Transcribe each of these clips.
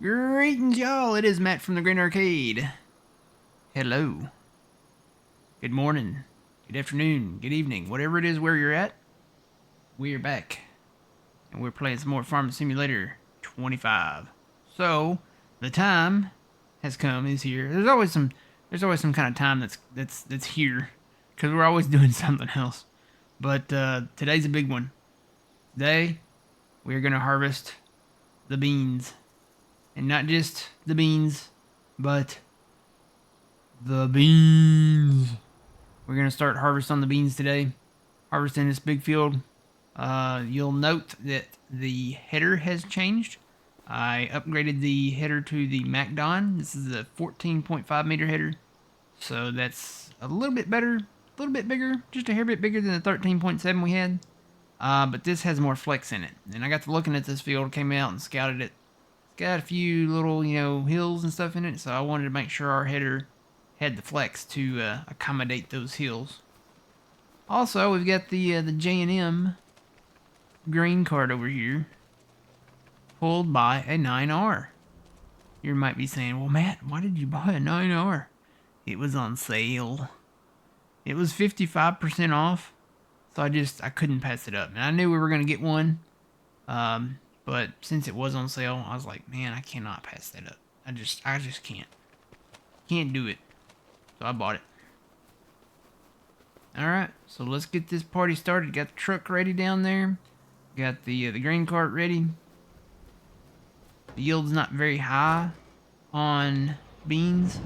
Greetings, y'all. It is Matt from the Green Arcade. Hello. Good morning. Good afternoon. Good evening. Whatever it is where you're at, we are back. And we're playing some more Farming Simulator 25. So, the time has come, is here. There's always some kind of time that's here. Because we're always doing something else. But today's a big one. Today, we're going to harvest the beans. And not just the beans, but the beans. We're going to start harvesting the beans today. Harvesting this big field. You'll note that the header has changed. I upgraded the header to the MacDon. This is a 14.5 meter header. So that's a little bit better, a little bit bigger, just a hair bit bigger than the 13.7 we had. But this has more flex in it. And I got to looking at this field, came out and scouted it. Got a few little, hills and stuff in it, so I wanted to make sure our header had the flex to accommodate those hills. Also, we've got the J&M grain cart over here, pulled by a 9R. You might be saying, well, Matt, why did you buy a 9R? It was on sale. It was 55% off, so I couldn't pass it up. And I knew we were going to get one. But since it was on sale, I was like, man, I cannot pass that up. I just can't. Can't do it. So I bought it. Alright, so let's get this party started. Got the truck ready down there. Got the grain cart ready. The yield's not very high on beans.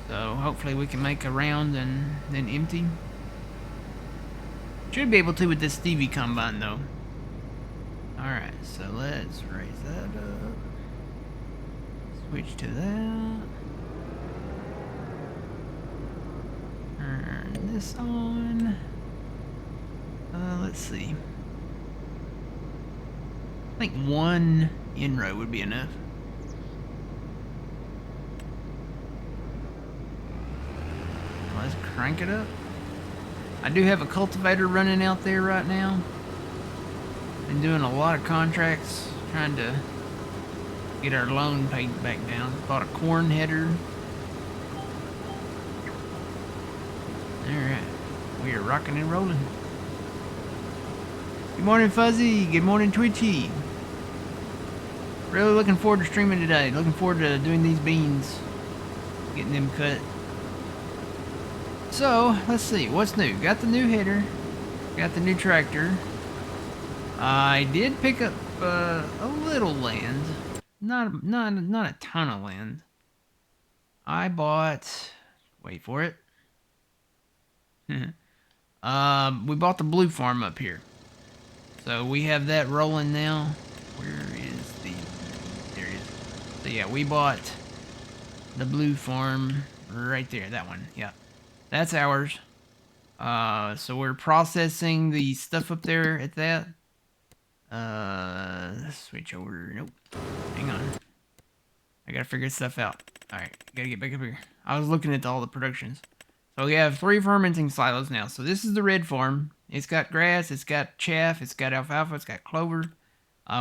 So hopefully we can make a round and then empty. Should be able to with this Stevie combine though. Alright, so let's raise that up. Switch to that. Turn this on. Let's see. I think one in-row would be enough. Let's crank it up. I do have a cultivator running out there right now. Been doing a lot of contracts, trying to get our loan paid back down. Bought a corn header. Alright, we are rocking and rolling. Good morning, Fuzzy. Good morning, Twitchy. Really looking forward to streaming today. Looking forward to doing these beans. Getting them cut. So, let's see. What's new? Got the new header. Got the new tractor. I did pick up a little land, not a ton of land. I bought, wait for it. We bought the blue farm up here, so we have that rolling now. Where is there it is. So yeah, we bought the blue farm right there. That one, yeah, that's ours. So we're processing the stuff up there at that. Switch over. Nope. Hang on. I gotta figure stuff out. Alright, gotta get back up here. I was looking at all the productions. So we have 3 fermenting silos now. So this is the red farm. It's got grass, it's got chaff, it's got alfalfa, it's got clover.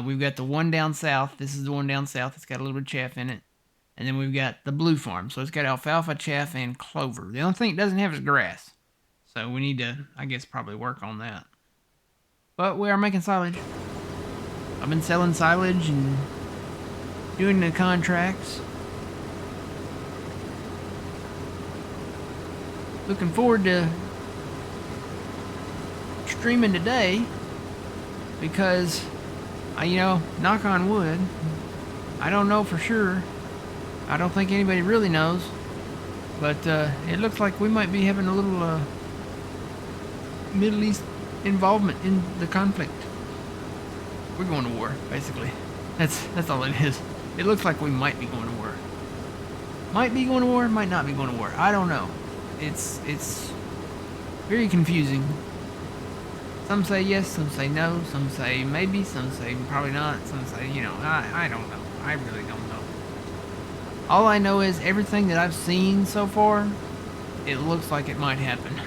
We've got the one down south. This is the one down south. It's got a little bit of chaff in it. And then we've got the blue farm. So it's got alfalfa, chaff, and clover. The only thing it doesn't have is grass. So we need to, I guess, probably work on that. But we are making silage. I've been selling silage and doing the contracts. Looking forward to streaming today because, knock on wood, I don't know for sure. I don't think anybody really knows. But it looks like we might be having a little Middle East involvement in the conflict. We're going to war, basically. That's all it is. It looks like we might be going to war. Might be going to war, might not be going to war. I don't know. It's very confusing. Some say yes, some say no, some say maybe, some say probably not, some say, I don't know. I really don't know. All I know is everything that I've seen so far, it looks like it might happen.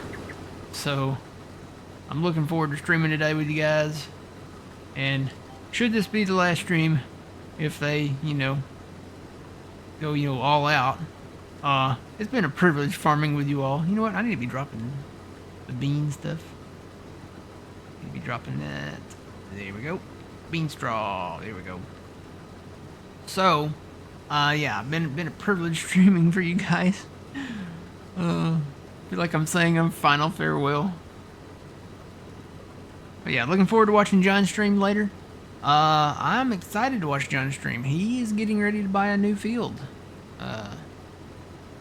So, I'm looking forward to streaming today with you guys. And should this be the last stream, if they, go, all out. It's been a privilege farming with you all. You know what? I need to be dropping the bean stuff. I need to be dropping that. There we go. Bean straw. There we go. So, yeah, been a privilege streaming for you guys. Feel like I'm saying a final farewell. But yeah, looking forward to watching John stream later. I'm excited to watch John stream. He is getting ready to buy a new field.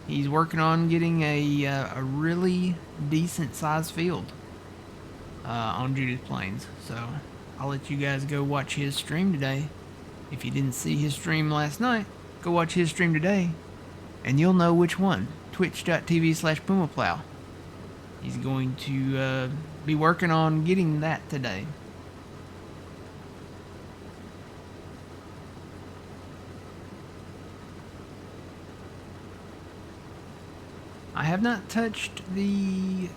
He's working on getting a really decent sized field on Judith Plains. So I'll let you guys go watch his stream today. If you didn't see his stream last night, go watch his stream today, and you'll know which one. Twitch.tv/PumaPlow. He's going to be working on getting that today. I have not touched the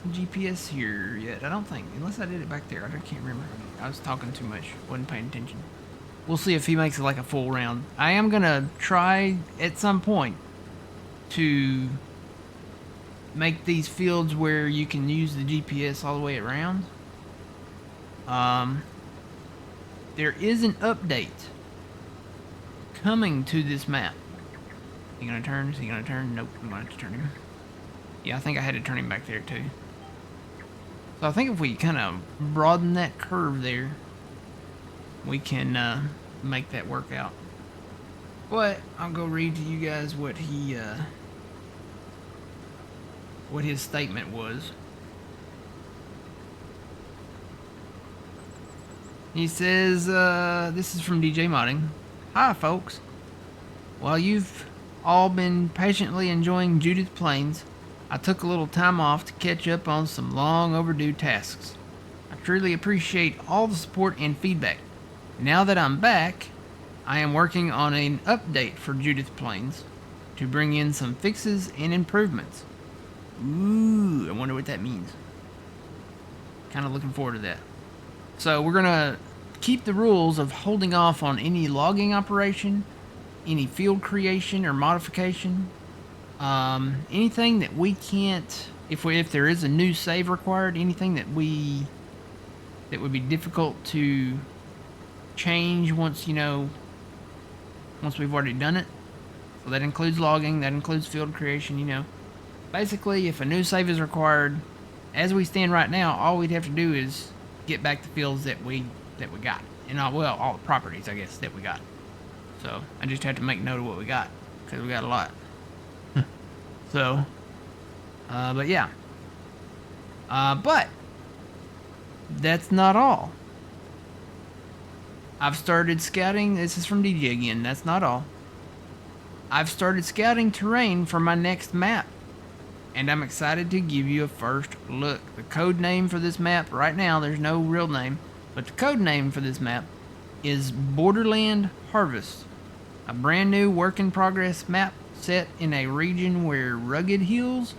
GPS here yet, I don't think. Unless I did it back there. I can't remember. I was talking too much. Wasn't paying attention. We'll see if he makes it like a full round. I am going to try at some point to make these fields where you can use the GPS all the way around. There is an update coming to this map. Is he gonna turn? Is he gonna turn? Nope, I'm gonna have to turn him. Yeah, I think I had to turn him back there too. So I think if we kind of broaden that curve there, we can make that work out. But I'll go read to you guys what his statement was. He says, this is from DJ Modding. Hi, folks. While you've all been patiently enjoying Judith Plains, I took a little time off to catch up on some long overdue tasks. I truly appreciate all the support and feedback. Now that I'm back, I am working on an update for Judith Plains to bring in some fixes and improvements. Ooh, I wonder what that means. Kind of looking forward to that. So we're gonna keep the rules of holding off on any logging operation, any field creation or modification, anything that we can't, if there is a new save required, anything that would be difficult to change once we've already done it. So that includes logging, that includes field creation, Basically, if a new save is required, as we stand right now, all we'd have to do is get back the fields that we got. And all the properties, I guess, that we got. So I just have to make note of what we got, because we got a lot. So, but yeah. But that's not all. I've started scouting. This is from DJ again. That's not all. I've started scouting terrain for my next map, and I'm excited to give you a first look. The code name for this map right now, there's no real name, but the code name for this map is Borderland Harvest, a brand new work in progress map set in a region where rugged hills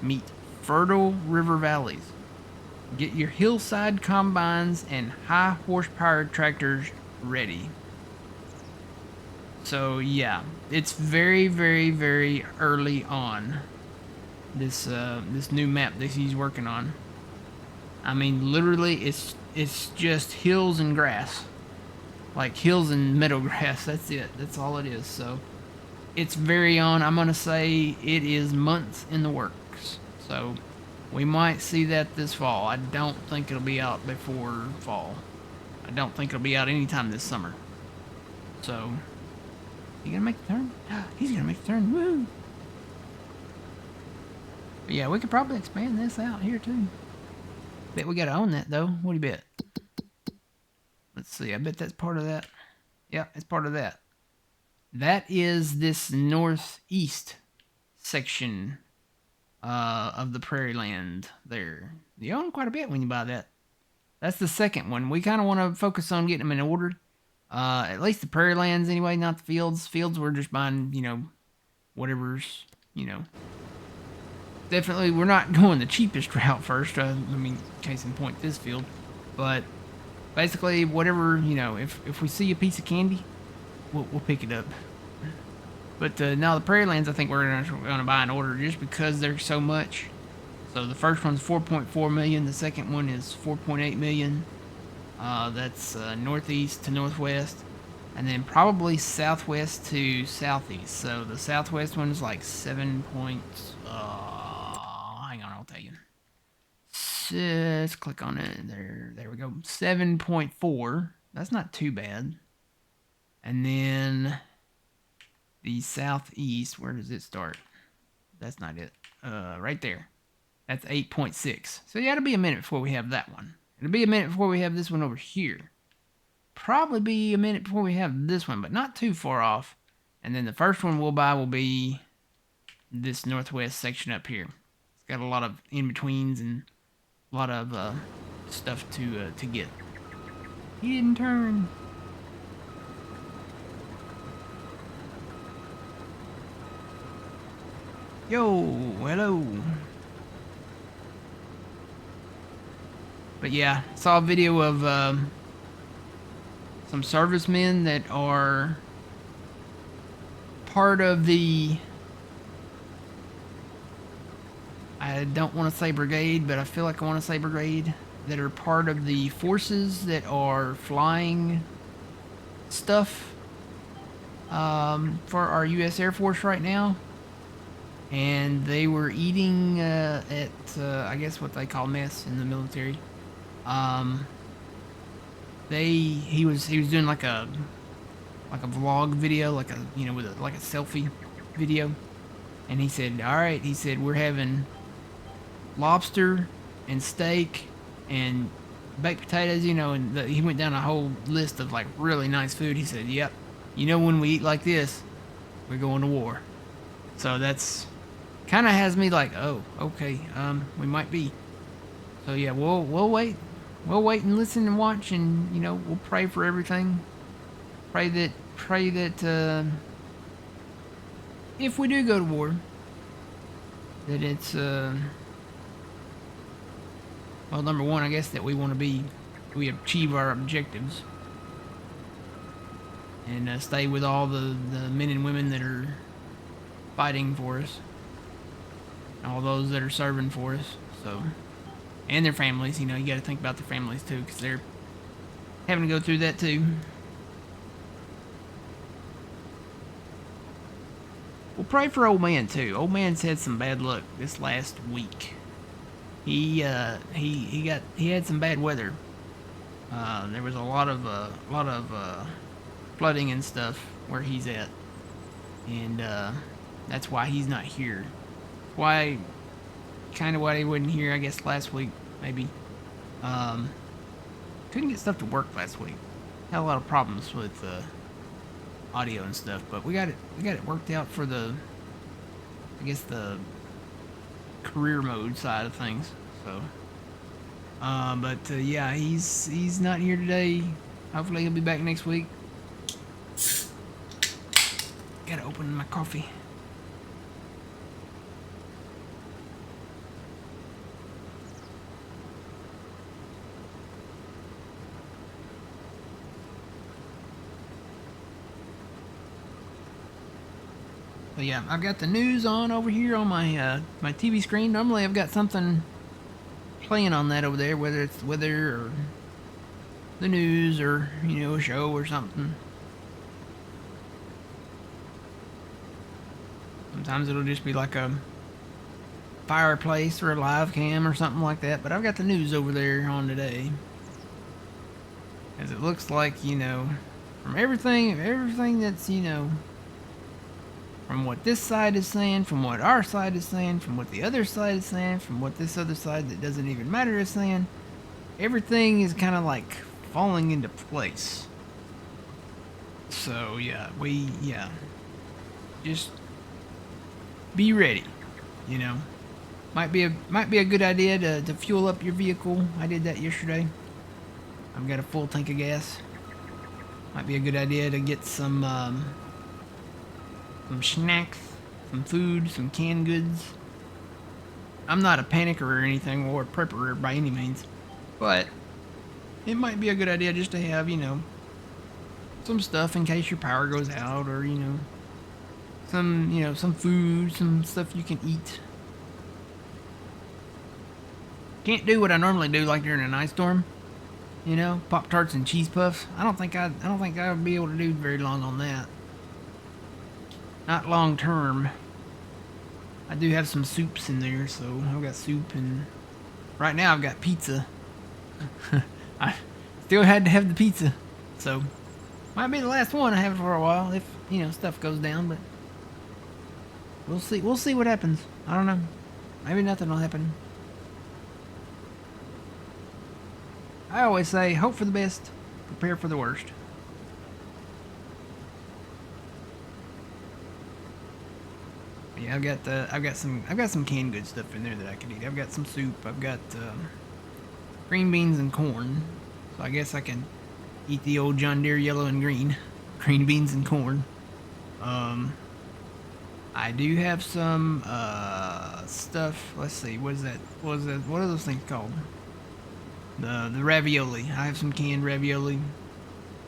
meet fertile river valleys. Get your hillside combines and high horsepower tractors ready. So yeah, it's very, very, very early on. This new map that he's working on. I mean, literally, it's just hills and grass, like hills and meadow grass. That's it. That's all it is. So it's very on. I'm gonna say it is months in the works. So we might see that this fall. I don't think it'll be out before fall. I don't think it'll be out anytime this summer. So, you gonna make the turn? He's gonna make the turn. Woo! But yeah, we could probably expand this out here too. Bet we gotta own that though. What do you bet? Let's see. I bet that's part of that. Yeah, it's part of that. That is this northeast section of the prairie land there. You own quite a bit when you buy that. That's the second one. We kind of want to focus on getting them in order. At least the prairie lands anyway, not the fields. Fields we're just buying, whatever's, Definitely, we're not going the cheapest route first. Case in point, this field. But basically, whatever, if we see a piece of candy, we'll pick it up. But now the Prairie Lands, I think we're gonna buy in order just because there's so much. So the first one's 4.4 million. The second one is 4.8 million. That's northeast to northwest, and then probably southwest to southeast. So the southwest one is like 7 points. Hang on, I'll tell you. Let's click on it. There we go. 7.4. That's not too bad. And then the southeast, where does it start? That's not it. Right there. That's 8.6. So yeah, it'll be a minute before we have that one. It'll be a minute before we have this one over here. Probably be a minute before we have this one, but not too far off. And then the first one we'll buy will be this northwest section up here. It's got a lot of in-betweens and a lot of stuff to get. He didn't turn. Yo, hello. But yeah, saw a video of some servicemen that are part of the, I don't want to say brigade, but I feel like I want to say brigade, that are part of the forces that are flying stuff for our U.S. Air Force right now. And they were eating at, I guess what they call mess in the military. He was doing like a vlog video, like a, you know, with a, like a selfie video. And he said, all right, he said, we're having lobster and steak and baked potatoes, you know, and he went down a whole list of like really nice food. He said, yep, you know, when we eat like this, we're going to war. So that's kind of has me like, oh, okay, we might be. So yeah, we'll wait and listen and watch, and you know, we'll pray for everything. Pray that if we do go to war, that it's well, number one, I guess that we achieve our objectives and stay with all the men and women that are fighting for us, all those that are serving for us. So, and their families, you know, you got to think about their families too, because they're having to go through that too. We'll pray for old man too. Old man's had some bad luck this last week. He had some bad weather. There was a lot of flooding and stuff where he's at, and that's why he's not here. Why he wasn't here, I guess, last week, maybe. Couldn't get stuff to work last week. Had a lot of problems with audio and stuff, but we got it worked out for the, I guess, the career mode side of things. So, yeah, he's not here today. Hopefully he'll be back next week. Gotta open my coffee. But yeah, I've got the news on over here on my my TV screen. Normally I've got something playing on that over there, whether it's the weather or the news or, you know, a show or something. Sometimes it'll just be like a fireplace or a live cam or something like that. But I've got the news over there on today, as it looks like, you know, from everything that's, you know, from what this side is saying, from what our side is saying, from what the other side is saying, from what this other side that doesn't even matter is saying, everything is kind of like falling into place. So yeah, just be ready, you know. Might be a good idea to fuel up your vehicle. I did that yesterday. I've got a full tank of gas. Might be a good idea to get some snacks, some food, some canned goods. I'm not a panicker or anything, or a prepper by any means, but it might be a good idea just to have, you know, some stuff in case your power goes out, or some food, some stuff you can eat. Can't do what I normally do, like during an ice storm. Pop Tarts and cheese puffs. I don't think I would be able to do very long on that. Not long term. I do have some soups in there, so I've got soup, and right now I've got pizza. I still had to have the pizza, so might be the last one I have for a while if stuff goes down, but we'll see. We'll see what happens. I don't know. Maybe nothing will happen. I always say, hope for the best, prepare for the worst. Yeah, I've got some canned good stuff in there that I can eat. I've got some soup. I've got green beans and corn. So I guess I can eat the old John Deere yellow and green beans and corn. I do have some stuff. Let's see, what is that? What are those things called? The ravioli. I have some canned ravioli.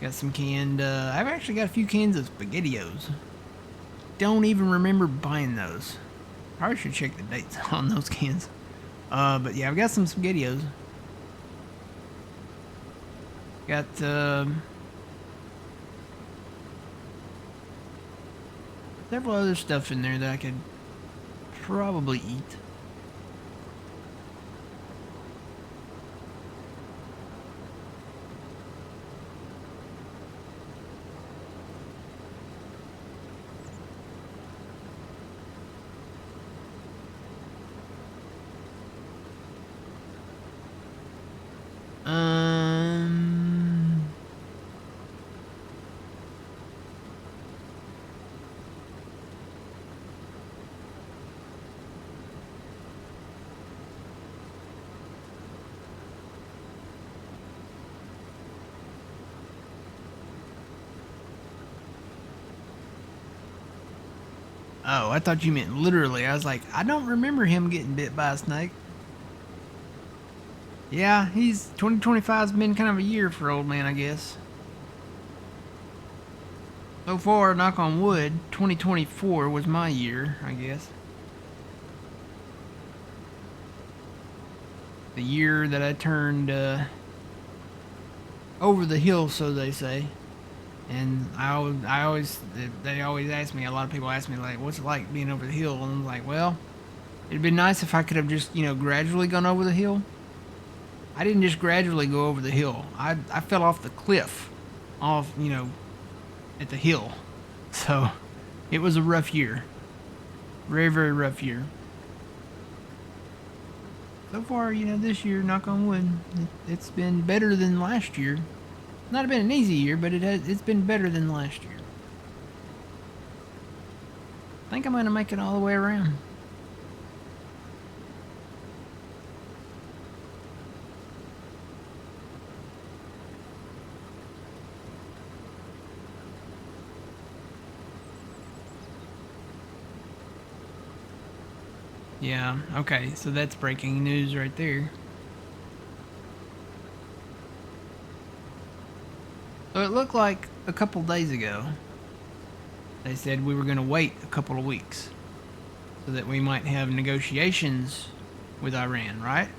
Got some canned. I've actually got a few cans of SpaghettiOs. Don't even remember buying those. Probably should check the dates on those cans. But yeah, I've got some SpaghettiOs. Got several other stuff in there that I could probably eat. Oh, I thought you meant literally. I was like, I don't remember him getting bit by a snake. Yeah, 2025's been kind of a year for old man, I guess. So far, knock on wood, 2024 was my year, I guess. The year that I turned over the hill, so they say. And they always ask me, a lot of people ask me, like, what's it like being over the hill? And I'm like, well, it'd been nice if I could have just, gradually gone over the hill. I didn't just gradually go over the hill. I fell off the cliff, at the hill. So, it was a rough year. Very, very rough year. So far, this year, knock on wood, it's been better than last year. Not been an easy year, but it's been better than last year. I think I'm going to make it all the way around. Yeah, okay, so that's breaking news right there. So it looked like a couple days ago, they said we were going to wait a couple of weeks so that we might have negotiations with Iran, right?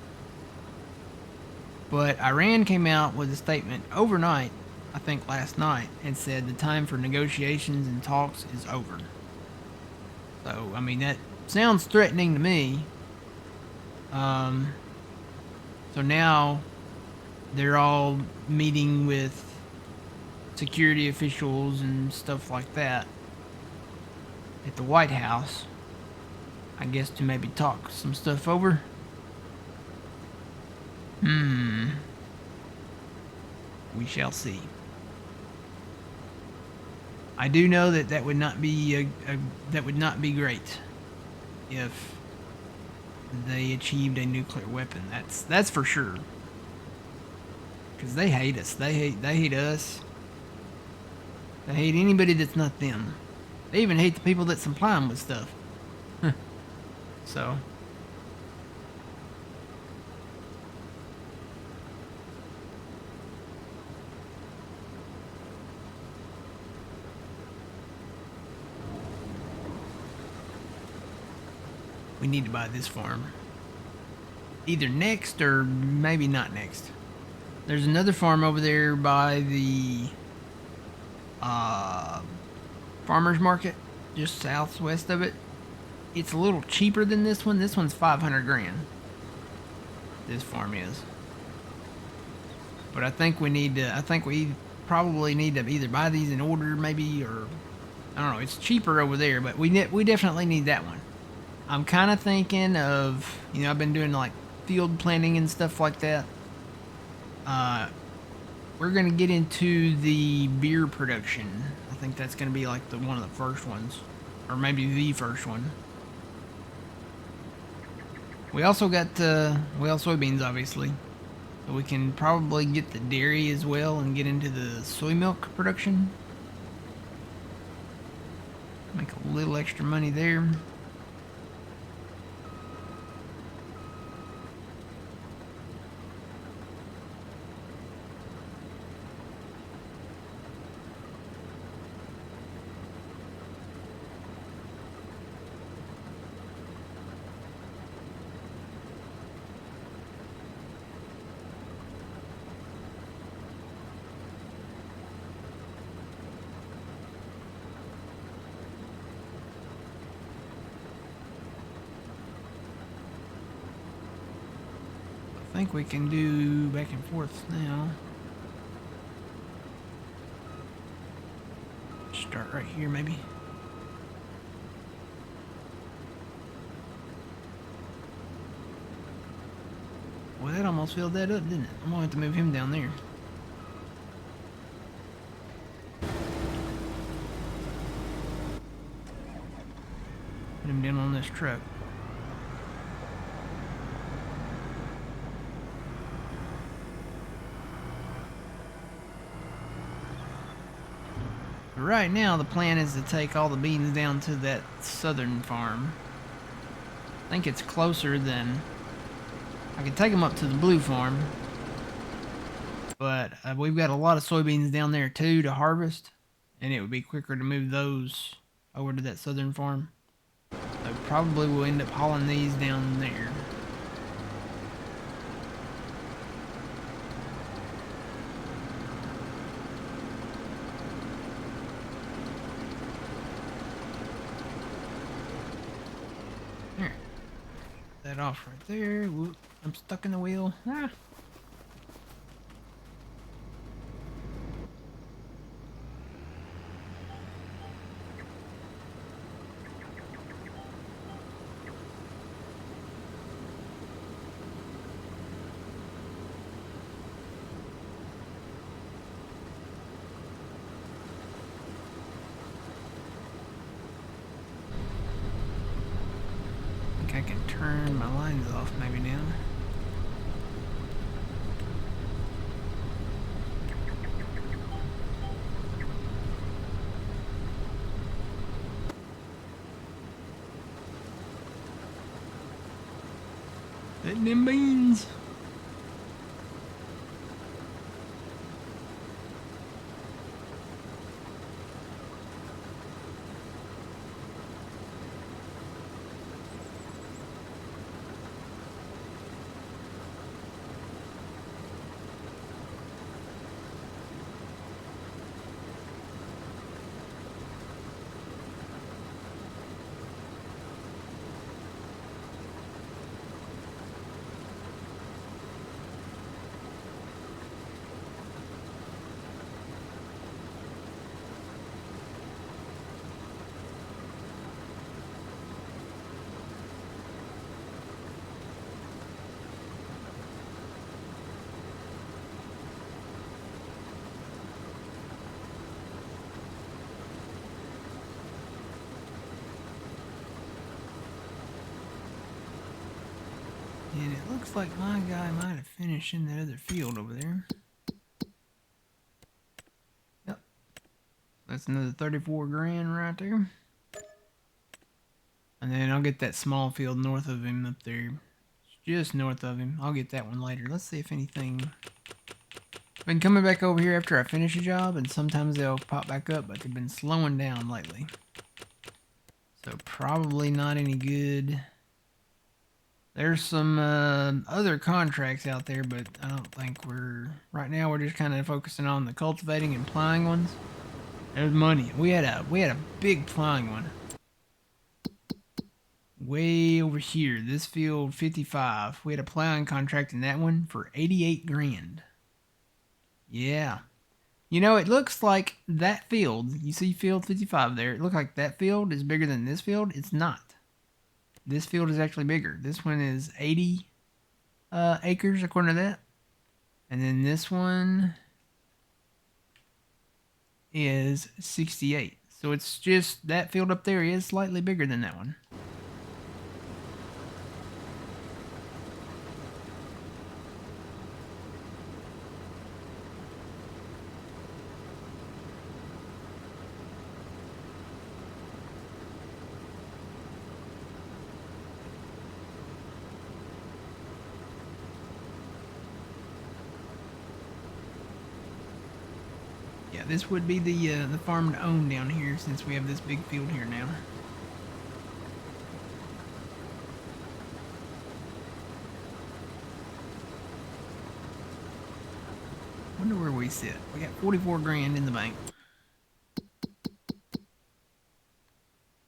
But Iran came out with a statement overnight, I think last night, and said the time for negotiations and talks is over. So, I mean, that sounds threatening to me. So now they're all meeting with security officials and stuff like that at the White House, I guess, to maybe talk some stuff over. We shall see. I do know that would not be that would not be great if they achieved a nuclear weapon. That's for sure. Because they hate us. They hate us. They hate anybody that's not them. They even hate the people that supply them with stuff. So. we need to buy this farm. Either next or maybe not next. There's another farm over there by the farmer's market, just southwest of it. It's a little cheaper than this one. This one's 500 grand. This farm is. But I think we need to, I think we probably need to either buy these in order maybe, or I don't know. It's cheaper over there, but we definitely need that one. I'm kind of thinking of, you know, I've been doing like field planning and stuff like that. We're going to get into the beer production. I think that's going to be like one of the first ones, or maybe the first one. We also got soybeans, obviously. So we can probably get the dairy as well and get into the soy milk production. Make a little extra money there. I think we can do back and forth now. Start right here, maybe. Well, that almost filled that up, didn't it? I'm gonna have to move him down there. Put him down on this truck. Right now, the plan is to take all the beans down to that southern farm. I think it's closer than... I could take them up to the blue farm. But we've got a lot of soybeans down there too to harvest. And it would be quicker to move those over to that southern farm. So probably we'll end up hauling these down there. That off right there. Whoop, I'm stuck in the wheel. Ah. I can turn my lines off maybe now. Hitting them beans. And it looks like my guy might have finished in that other field over there. Yep. That's another 34 grand right there. And then I'll get that small field north of him up there. Just north of him. I'll get that one later. Let's see if anything... I've been coming back over here after I finish a job, and sometimes they'll pop back up, but they've been slowing down lately. So probably not any good There's some other contracts out there, but I don't think right now we're just kind of focusing on the cultivating and plowing ones. There's money. We had a big plowing one. Way over here, this field 55. We had a plowing contract in that one for 88 grand. Yeah. You know, it looks like that field, you see field 55 there, it looks like that field is bigger than this field. It's not. This field is actually bigger. This one is 80 acres according to that. And then this one is 68. So it's just that field up there is slightly bigger than that one. Yeah, this would be the farm to own down here since we have this big field here now. Wonder where we sit. We got 44 grand in the bank.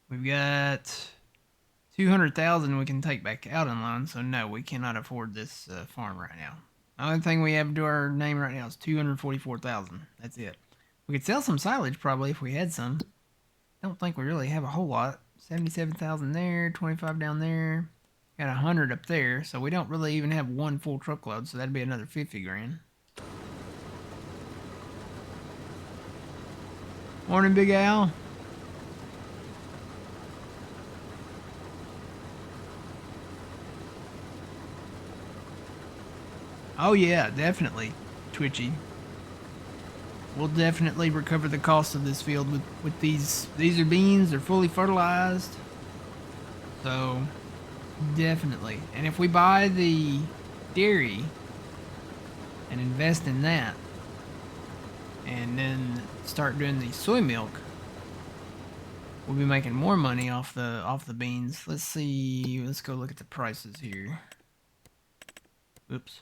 We've got 200,000 we can take back out in loan, so no, we cannot afford this farm right now. The only thing we have to our name right now is 244,000. That's it. We could sell some silage probably if we had some. Don't think we really have a whole lot. 77,000 there, 25 down there. Got 100 up there, so we don't really even have one full truckload, so that'd be another 50 grand. Morning, Big Al. Oh yeah, definitely, Twitchy. We'll definitely recover the cost of this field with these. These are beans. They're fully fertilized. So, definitely. And if we buy the dairy and invest in that, and then start doing the soy milk, we'll be making more money off the beans. Let's see. Let's go look at the prices here. Oops.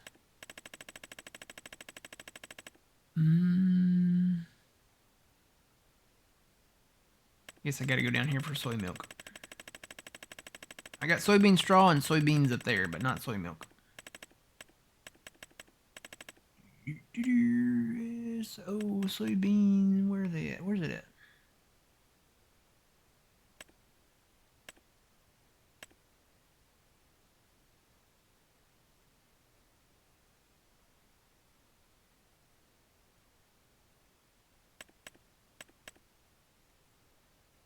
Guess I gotta go down here for soy milk. I got soybean straw and soybeans up there, but not soy milk. So, soybean, where are they at? Where's it at?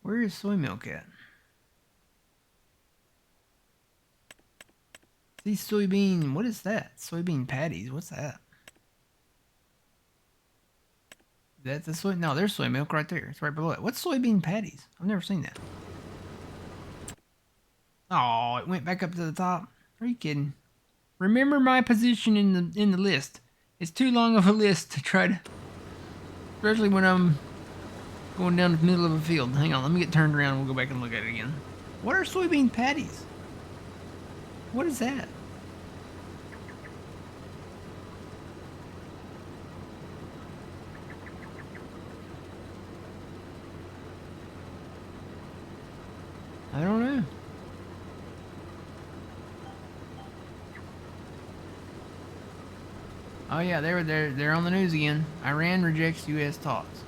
Where is soy milk at? These soybean, what is that? Soybean patties, what's that? Is that the soy? No, there's soy milk right there. It's right below it. What's soybean patties? I've never seen that. Oh, it went back up to the top. Are you kidding? Remember my position in the list. It's too long of a list to try to, especially when I'm going down the middle of a field. Hang on, let me get turned around and we'll go back and look at it again. What are soybean patties? What is that? I don't know. Oh yeah, they're on the news again. Iran rejects U.S. talks.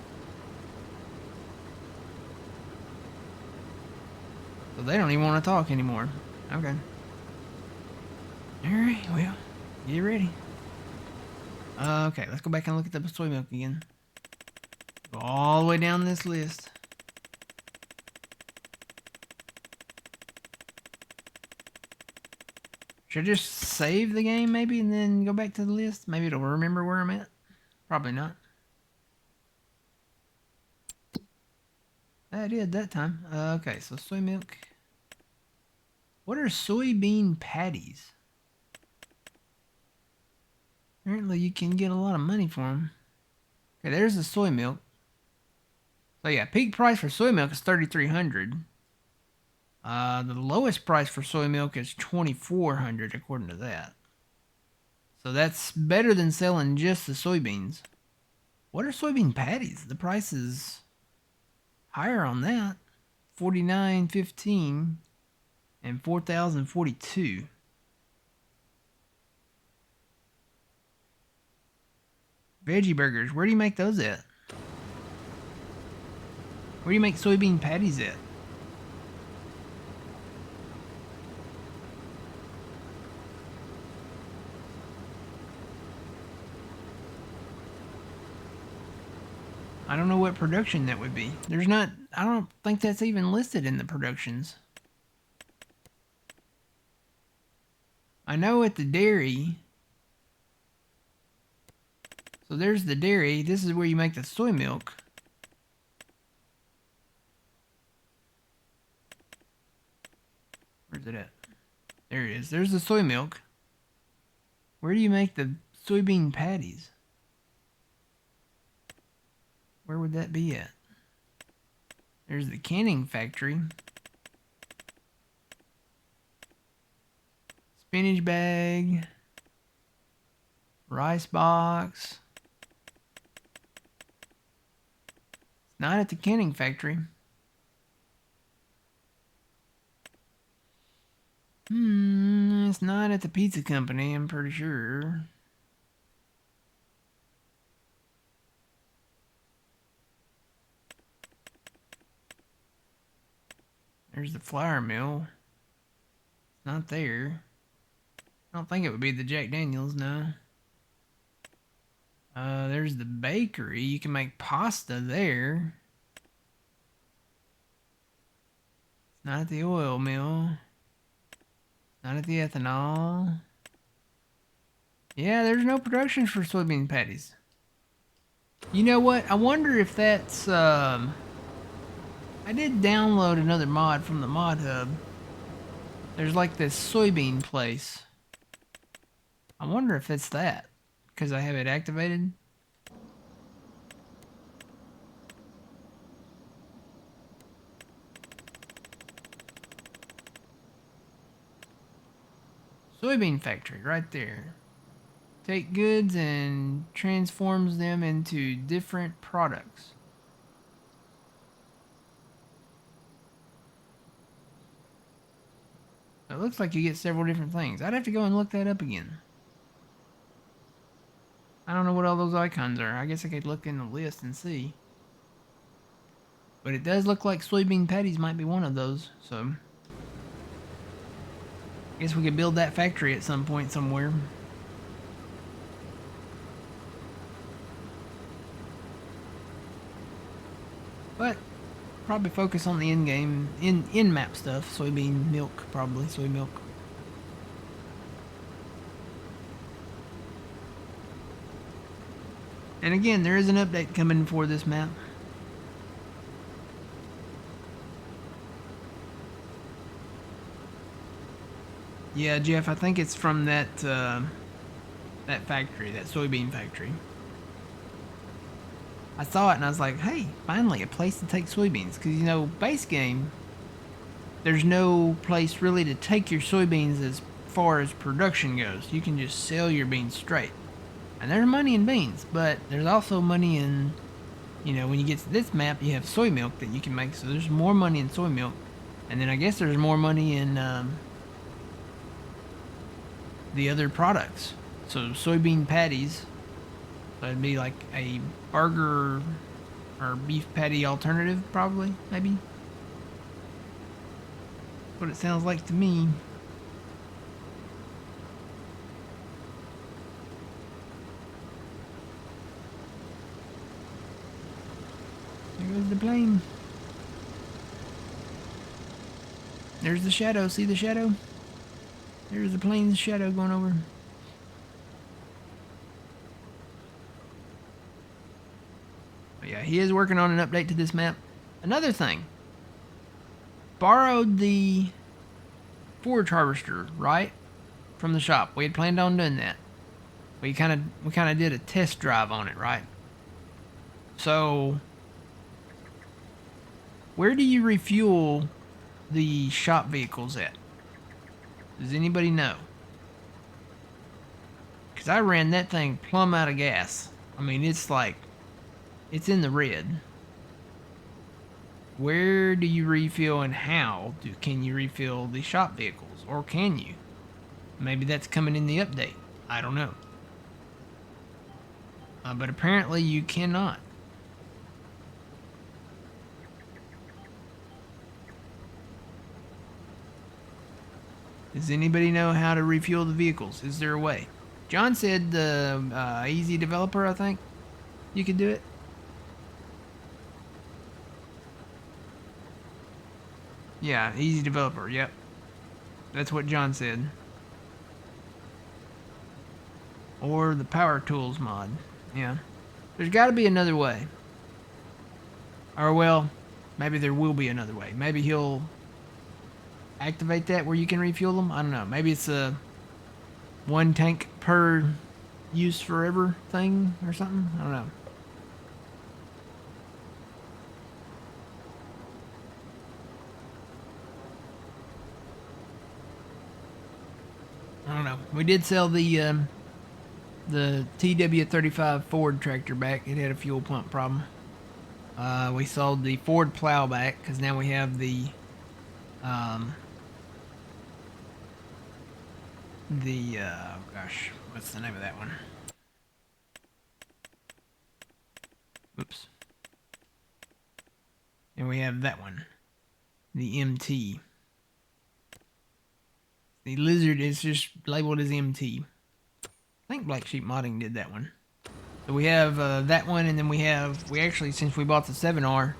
So they don't even want to talk anymore. Okay. Alright, well, get ready. Okay, let's go back and look at the soy milk again. Go all the way down this list. Should I just save the game maybe and then go back to the list? Maybe it'll remember where I'm at. Probably not. I did that time. Okay, so soy milk. What are soybean patties? Apparently you can get a lot of money for them. Okay, there's the soy milk. So yeah, peak price for soy milk is $3,300. The lowest price for soy milk is $2,400 according to that. So that's better than selling just the soybeans. What are soybean patties? The price is higher on that. $49.15 and $4,042. Veggie burgers, where do you make those at? Where do you make soybean patties at? I don't know what production that would be. There's not, I don't think that's even listed in the productions. I know at the dairy. So there's the dairy. This is where you make the soy milk. Where's it at? There it is. There's the soy milk. Where do you make the soybean patties? Where would that be at? There's the canning factory. Spinach bag. Rice box. It's not at the canning factory. It's not at the pizza company, I'm pretty sure. There's the flour mill. It's not there. I don't think it would be the Jack Daniels, no. There's the bakery. You can make pasta there. It's not at the oil mill. Not at the ethanol. Yeah, there's no production for soybean patties. You know what? I wonder if that's, I did download another mod from the mod hub. There's like this soybean place. I wonder if it's that, because I have it activated. Soybean factory, right there. Take goods and transforms them into different products. It looks like you get several different things. I'd have to go and look that up again. I don't know what all those icons are. I guess I could look in the list and see. But it does look like soybean patties might be one of those, so I guess we could build that factory at some point somewhere. But probably focus on the in-game, in-map stuff. Soybean milk, probably. Soy milk. And again, there is an update coming for this map. Yeah, Jeff, I think it's from that that factory, that soybean factory. I saw it and I was like, hey, finally a place to take soybeans. Because, you know, base game, there's no place really to take your soybeans as far as production goes. You can just sell your beans straight. And there's money in beans, but there's also money in, you know, when you get to this map, you have soy milk that you can make. So there's more money in soy milk. And then I guess there's more money in the other products. So soybean patties, so it'd be like a burger or beef patty alternative, probably, maybe. That's what it sounds like to me. There goes the plane. There's the shadow. See the shadow? There's the plane's shadow going over. But yeah, he is working on an update to this map. Another thing. Borrowed the forage harvester, right? From the shop. We had planned on doing that. We kind of did a test drive on it, right? So where do you refuel the shop vehicles at? Does anybody know? Because I ran that thing plumb out of gas. I mean, it's like, it's in the red. Where do you refill and how can you refill the shop vehicles? Or can you? Maybe that's coming in the update. I don't know. But apparently you cannot. Does anybody know how to refuel the vehicles? Is there a way? John said the easy developer, I think, you could do it. Yeah, easy developer, yep. That's what John said. Or the power tools mod. Yeah. There's got to be another way. Or, well, maybe there will be another way. Maybe he'll activate that where you can refuel them. I don't know. Maybe it's a one tank per use forever thing or something. I don't know. I don't know. We did sell the TW35 Ford tractor back. It had a fuel pump problem. We sold the Ford plow back because now we have the gosh, what's the name of that one? Oops. And we have that one, the MT. The Lizard is just labeled as MT. I think Black Sheep Modding did that one. So we have that one, and then we actually, since we bought the 7R,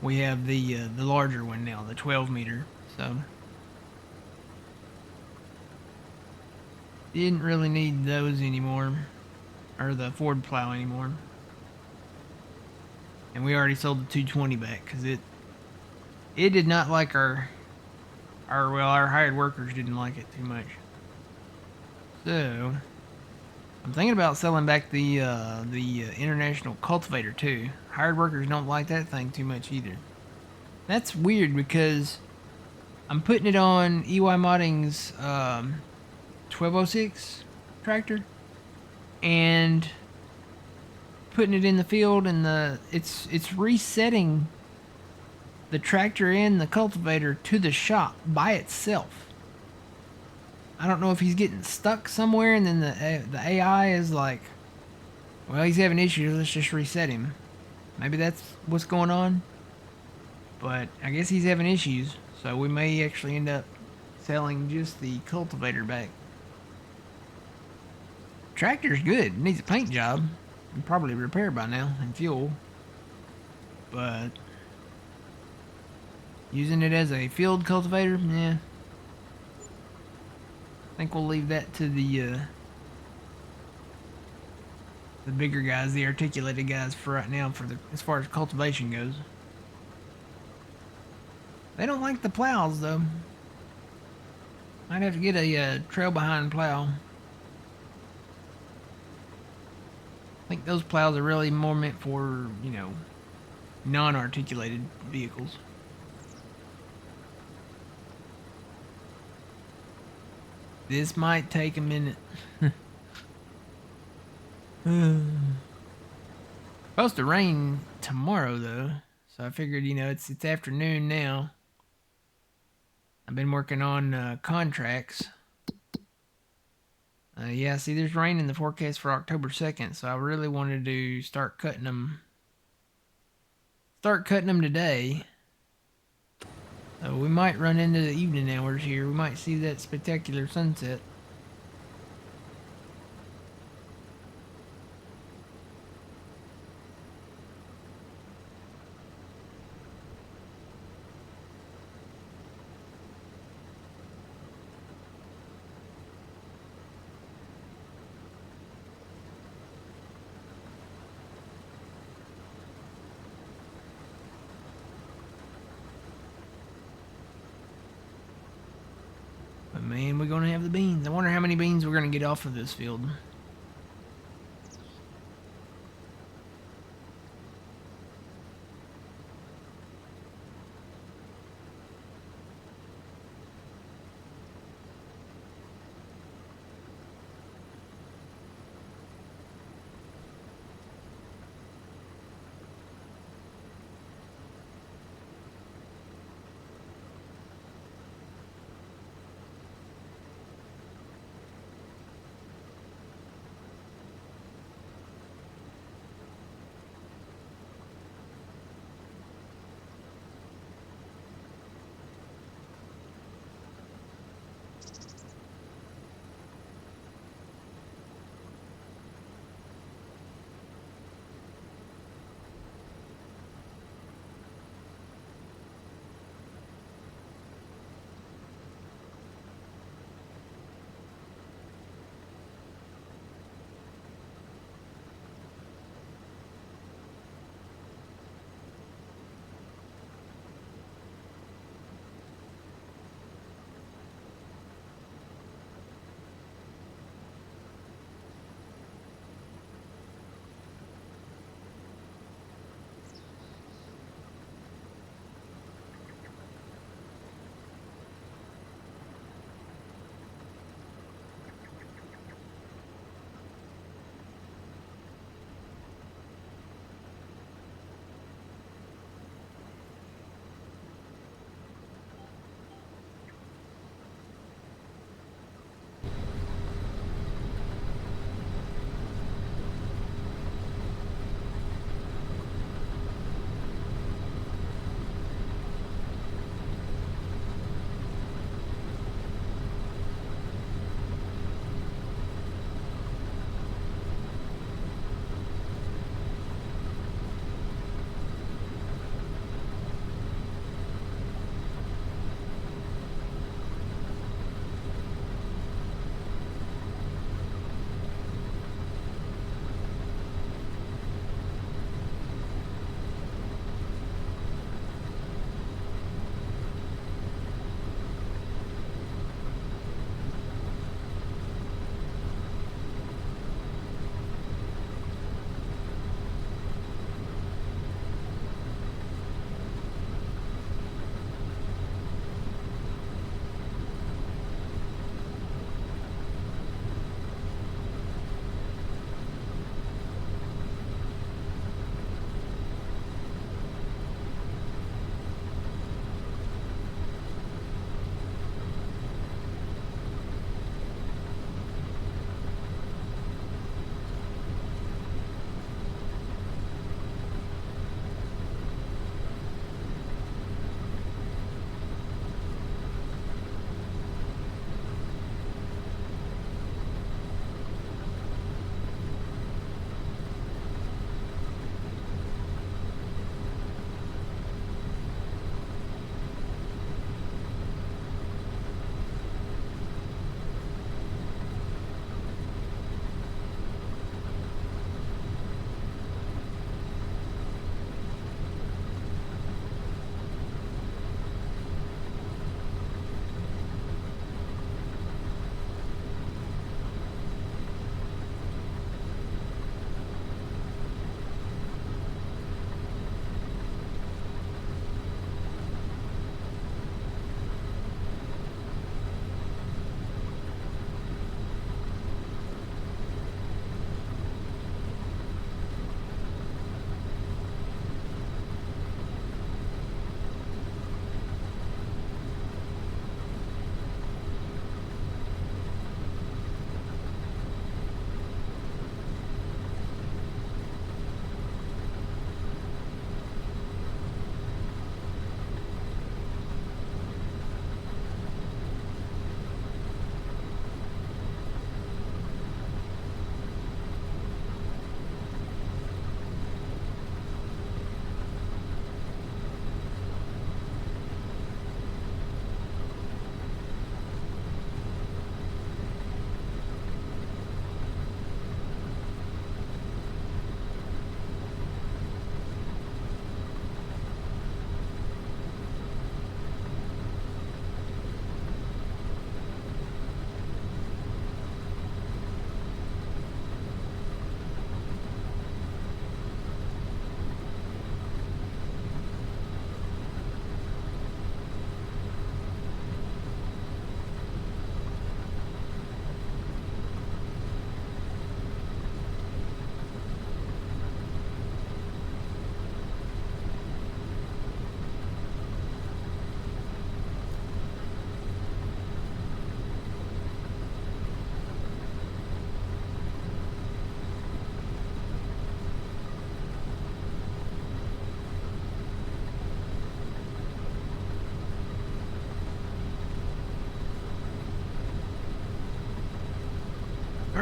we have the larger one now, the 12 meter. So didn't really need those anymore, or the Ford plow anymore. And we already sold the 220 back because it did not like our hired workers didn't like it too much. So I'm thinking about selling back the International Cultivator too. Hired workers don't like that thing too much either. That's weird because I'm putting it on EY Modding's 1206 tractor and putting it in the field, and it's resetting the tractor and the cultivator to the shop by itself. I don't know if he's getting stuck somewhere, and then the AI is like, well, he's having issues, let's just reset him. Maybe that's what's going on. But I guess he's having issues, so we may actually end up selling just the cultivator back. Tractor's good. It needs a paint job. And probably repair by now and fuel. But using it as a field cultivator, yeah. I think we'll leave that to the bigger guys, the articulated guys for right now, as far as cultivation goes. They don't like the plows though. Might have to get a trail behind plow. I think those plows are really more meant for, you know, non-articulated vehicles. This might take a minute. Supposed to rain tomorrow though, so I figured, you know, it's afternoon now. I've been working on contracts. Yeah, see, there's rain in the forecast for October 2nd, so I really wanted to start cutting them. Start cutting them today. We might run into the evening hours here. We might see that spectacular sunset. But man, we're going to have the beans. I wonder how many beans we're going to get off of this field.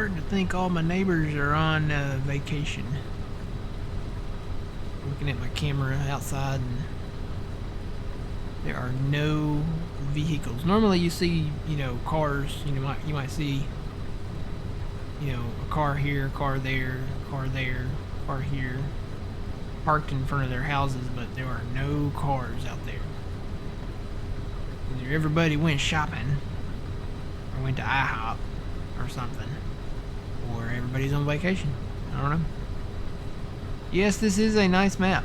starting to think all my neighbors are on vacation. Looking at my camera outside, and there are no vehicles. Normally you see, you know, cars. You might see, you know, a car here, a car there, a car there, a car here, parked in front of their houses, but there are no cars out there. Either everybody went shopping, or went to IHOP, or something, or everybody's on vacation. I don't know. Yes, this is a nice map.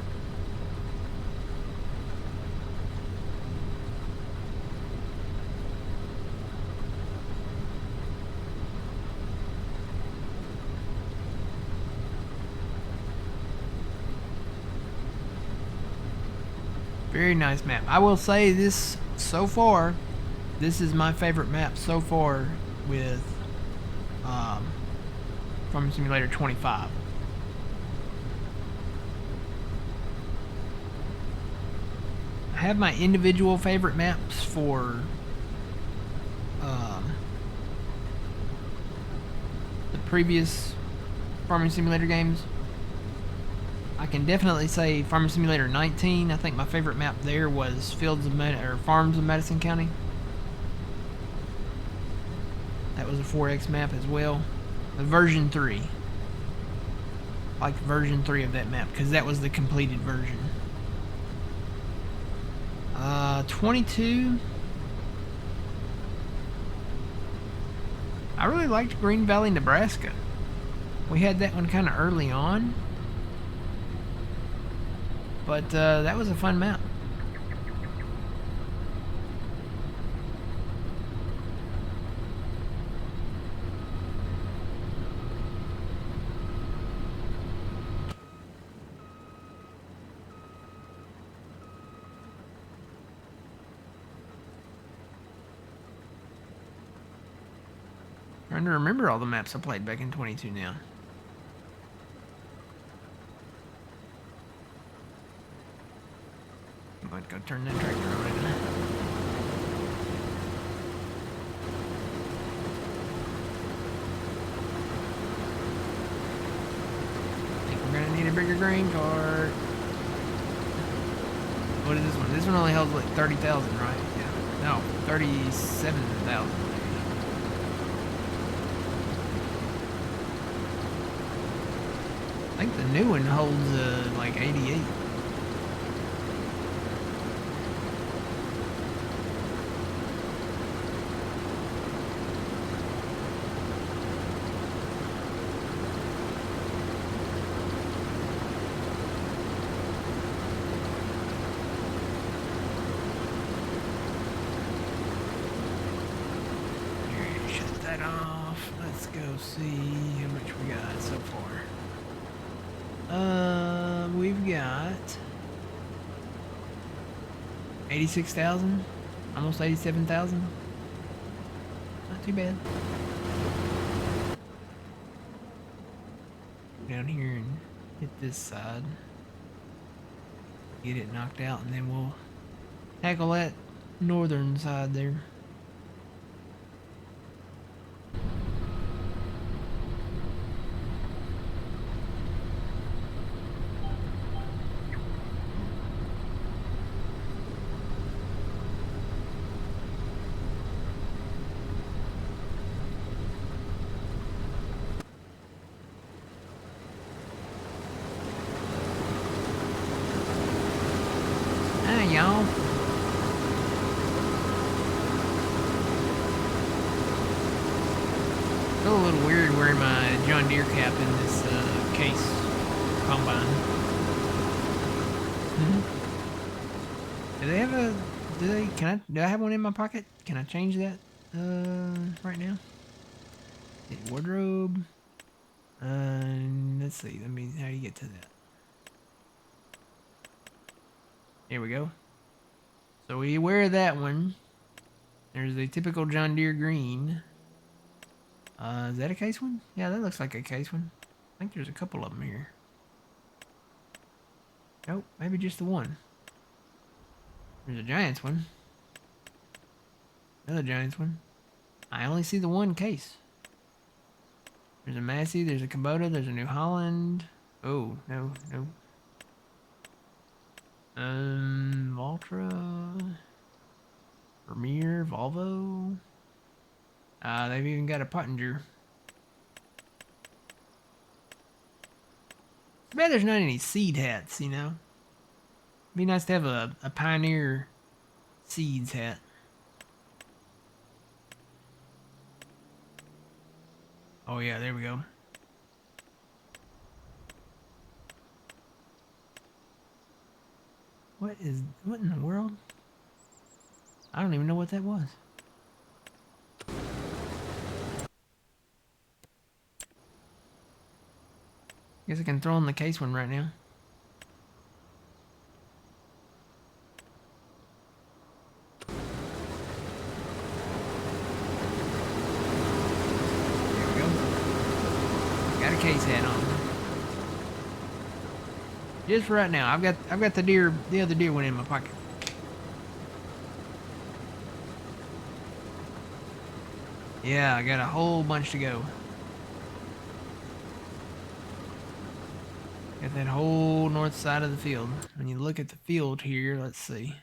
Very nice map. I will say this, so far, this is my favorite map so far with Farming Simulator 25. I have my individual favorite maps for the previous Farming Simulator games. I can definitely say Farming Simulator 19. I think my favorite map there was Farms of Madison County. That was a 4X map as well. The version 3. I liked version 3 of that map because that was the completed version. 22. I really liked Green Valley, Nebraska. We had that one kind of early on. But that was a fun map. Trying to remember all the maps I played back in 22 now. I might go turn that tractor on right now. I think we're gonna need a bigger grain cart. What is this one? This one only holds like 30,000, right? Yeah. No, 37,000. I think the new one holds like 88. Shut that off. Let's go see how much we got so far. We've got 86,000, almost 87,000. Not too bad. Down here and hit this side, get it knocked out, and then we'll tackle that northern side there. Y'all. Feel a little weird wearing my John Deere cap in this case combine. Do they have a? Do I have one in my pocket? Can I change that right now? Wardrobe. Let's see. How do you get to that? Here we go. So we wear that one. There's a typical John Deere green. Is that a case one? Yeah, that looks like a case one. I think there's a couple of them here. Nope, maybe just the one. There's a Giants one. Another Giants one. I only see the one case. There's a Massey, there's a Kubota, there's a New Holland. Oh, no, no. Valtra. Premier, Volvo. They've even got a Pottinger. Too bad there's not any seed hats, you know? Be nice to have a Pioneer Seeds hat. Oh yeah, there we go. What in the world? I don't even know what that was. Guess I can throw in the case one right now. There we go. Got a case hat on. Just for right now. I've got the other deer one in my pocket. Yeah, I got a whole bunch to go. Got that whole north side of the field. When you look at the field here, let's see.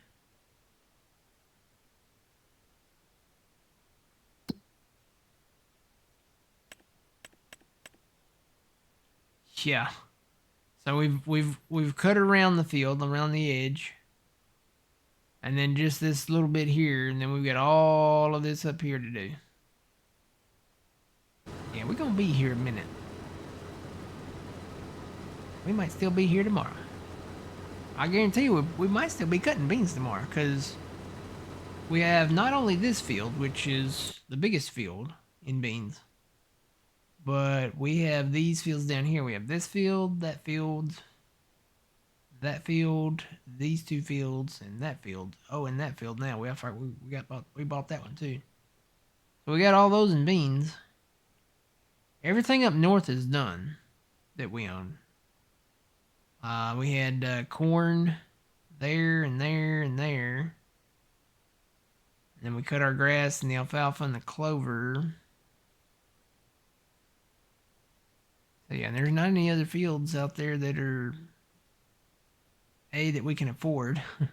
Yeah. So we've cut around the field, around the edge. And then just this little bit here, and then we've got all of this up here to do. Yeah, we're gonna be here a minute. We might still be here tomorrow. I guarantee you we might still be cutting beans tomorrow, because we have not only this field, which is the biggest field in beans, but we have these fields down here. We have this field, that field, these two fields, and that field. Oh, and that field now. We bought that one too. So we got all those in beans. Everything up north is done that we own. We had corn there and there and there. And then we cut our grass and the alfalfa and the clover. So yeah, there's not any other fields out there that are that we can afford. I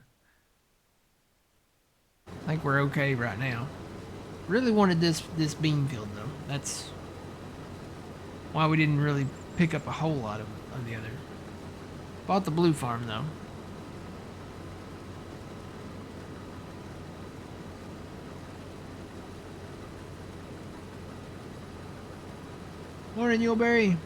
think we're okay right now. Really wanted this bean field though. That's why we didn't really pick up a whole lot of the other. Bought the blue farm though. Morning, Yuleberry.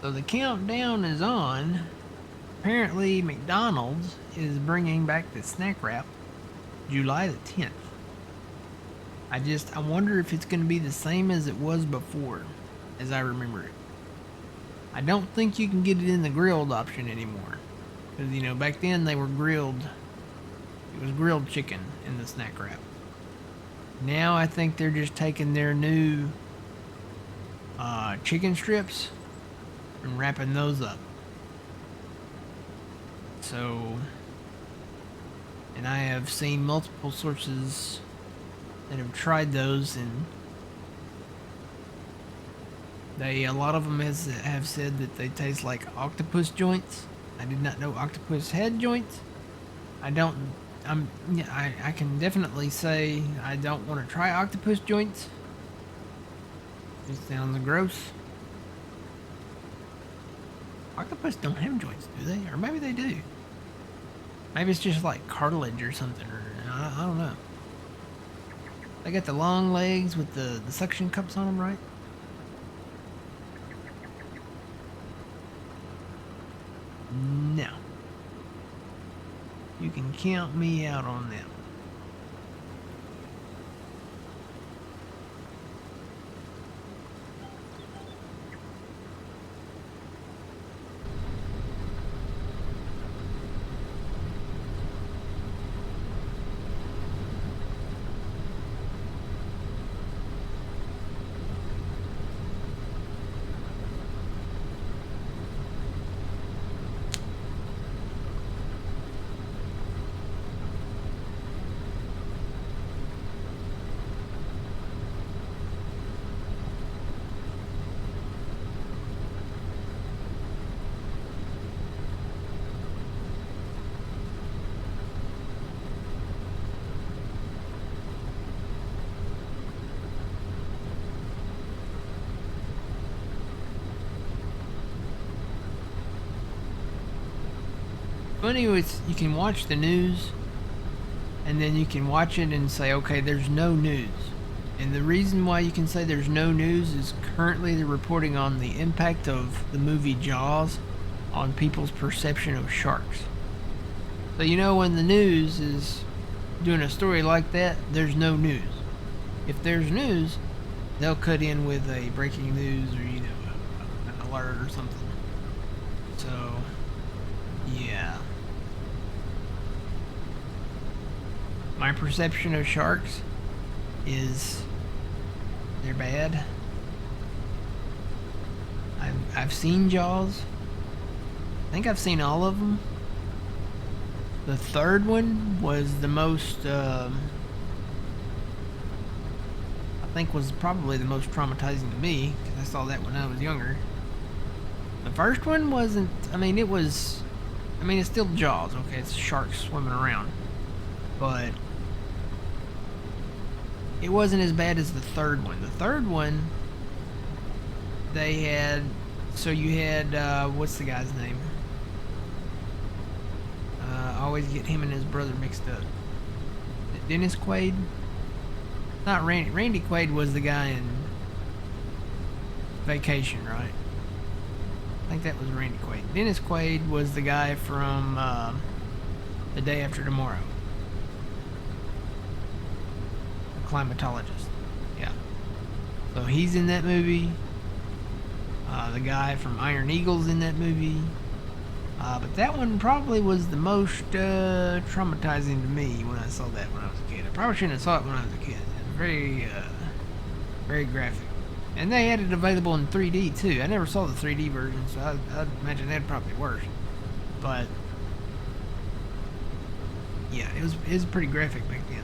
So the countdown is on. Apparently McDonald's is bringing back the snack wrap July the 10th. I wonder if it's going to be the same as it was before, as I remember it. I don't think you can get it in the grilled option anymore. Because, you know, back then they were grilled. It was grilled chicken in the snack wrap. Now I think they're just taking their new chicken strips and wrapping those up. So, and I have seen multiple sources that have tried those, and a lot of them have said that they taste like octopus joints. I did not know octopus had joints. I can definitely say I don't want to try octopus joints. It sounds gross. Octopus don't have joints, do they? Or maybe they do. Maybe it's just like cartilage or something, or I don't know. They got the long legs with the suction cups on them, right? No. You can count me out on them. funny is you can watch the news, and then you can watch it and say, okay, there's no news. And the reason why you can say there's no news is currently they're reporting on the impact of the movie Jaws on people's perception of sharks. So when the news is doing a story like that, there's no news. If there's news, they'll cut in with a breaking news or an alert or something. So yeah, my perception of sharks is they're bad. I've seen Jaws. I think I've seen all of them. The third one was the most, I think was probably the most traumatizing to me, because I saw that when I was younger. The first one wasn't, it's still Jaws, okay, it's sharks swimming around. But it wasn't as bad as the third one. The third one, they had, what's the guy's name? I always get him and his brother mixed up. Dennis Quaid? Not Randy. Randy Quaid was the guy in Vacation, right? I think that was Randy Quaid. Dennis Quaid was the guy from The Day After Tomorrow. The climatologist. Yeah. So he's in that movie. The guy from Iron Eagle's in that movie. But that one probably was the most traumatizing to me when I saw that when I was a kid. I probably shouldn't have saw it when I was a kid. It was very, very graphic. And they had it available in 3D too. I never saw the 3D version, so I'd imagine that'd probably be worse. But yeah, it was pretty graphic back then.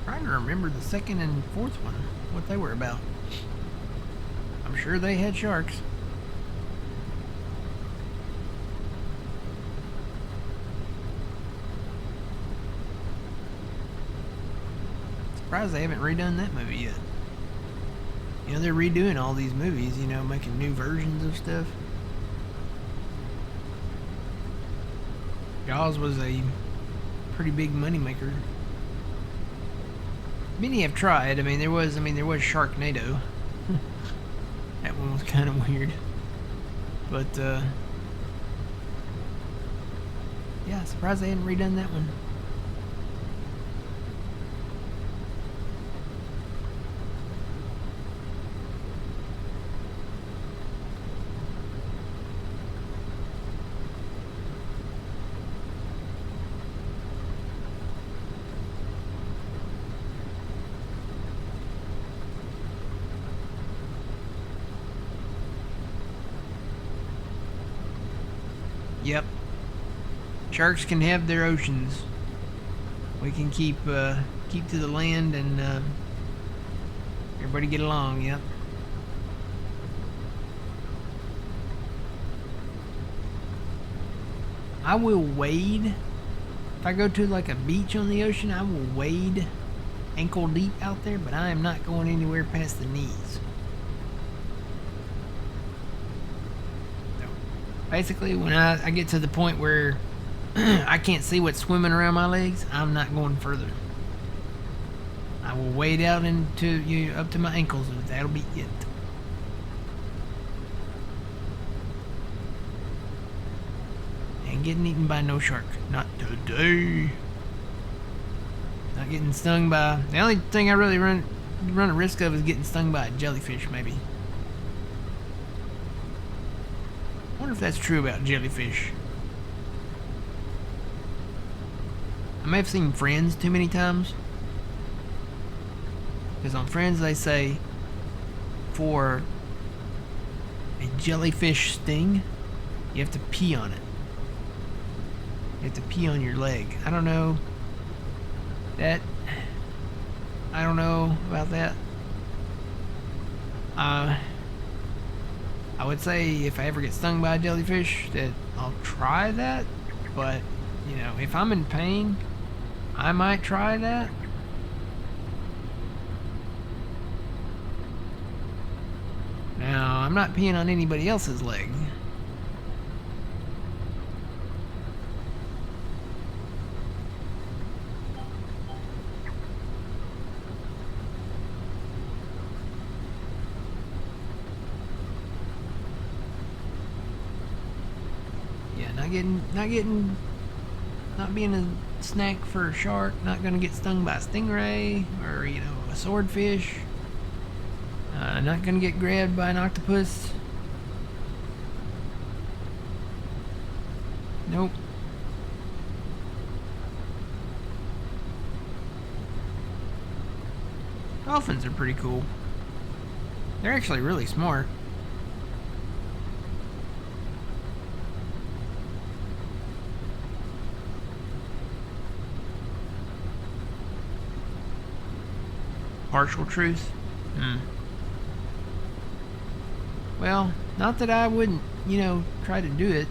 Trying to remember the second and fourth one, what they were about. I'm sure they had sharks. Surprised they haven't redone that movie yet. They're redoing all these movies, making new versions of stuff. Jaws was a pretty big moneymaker. Many have tried. There was Sharknado. That one was kind of weird. But, yeah, surprised they hadn't redone that one. Yep. Sharks can have their oceans. We can keep to the land and everybody get along. Yep. I will wade. If I go to like a beach on the ocean, I will wade ankle deep out there, but I am not going anywhere past the knees. Basically, when I get to the point where I can't see what's swimming around my legs, I'm not going further. I will wade out into up to my ankles, and that'll be it. Ain't getting eaten by no shark. Not today. Not getting stung by... The only thing I really run a risk of is getting stung by a jellyfish, maybe. I wonder if that's true about jellyfish. I may have seen Friends too many times. Because on Friends they say for a jellyfish sting, you have to pee on it. You have to pee on your leg. I don't know about that. I would say if I ever get stung by a jellyfish that I'll try that, but if I'm in pain, I might try that. Now, I'm not peeing on anybody else's leg. Yeah, not being a snack for a shark, not gonna get stung by a stingray or, you know, a swordfish. Not gonna get grabbed by an octopus. Nope. Dolphins are pretty cool. They're actually really smart. Partial truth? Well, not that I wouldn't, you know, try to do it.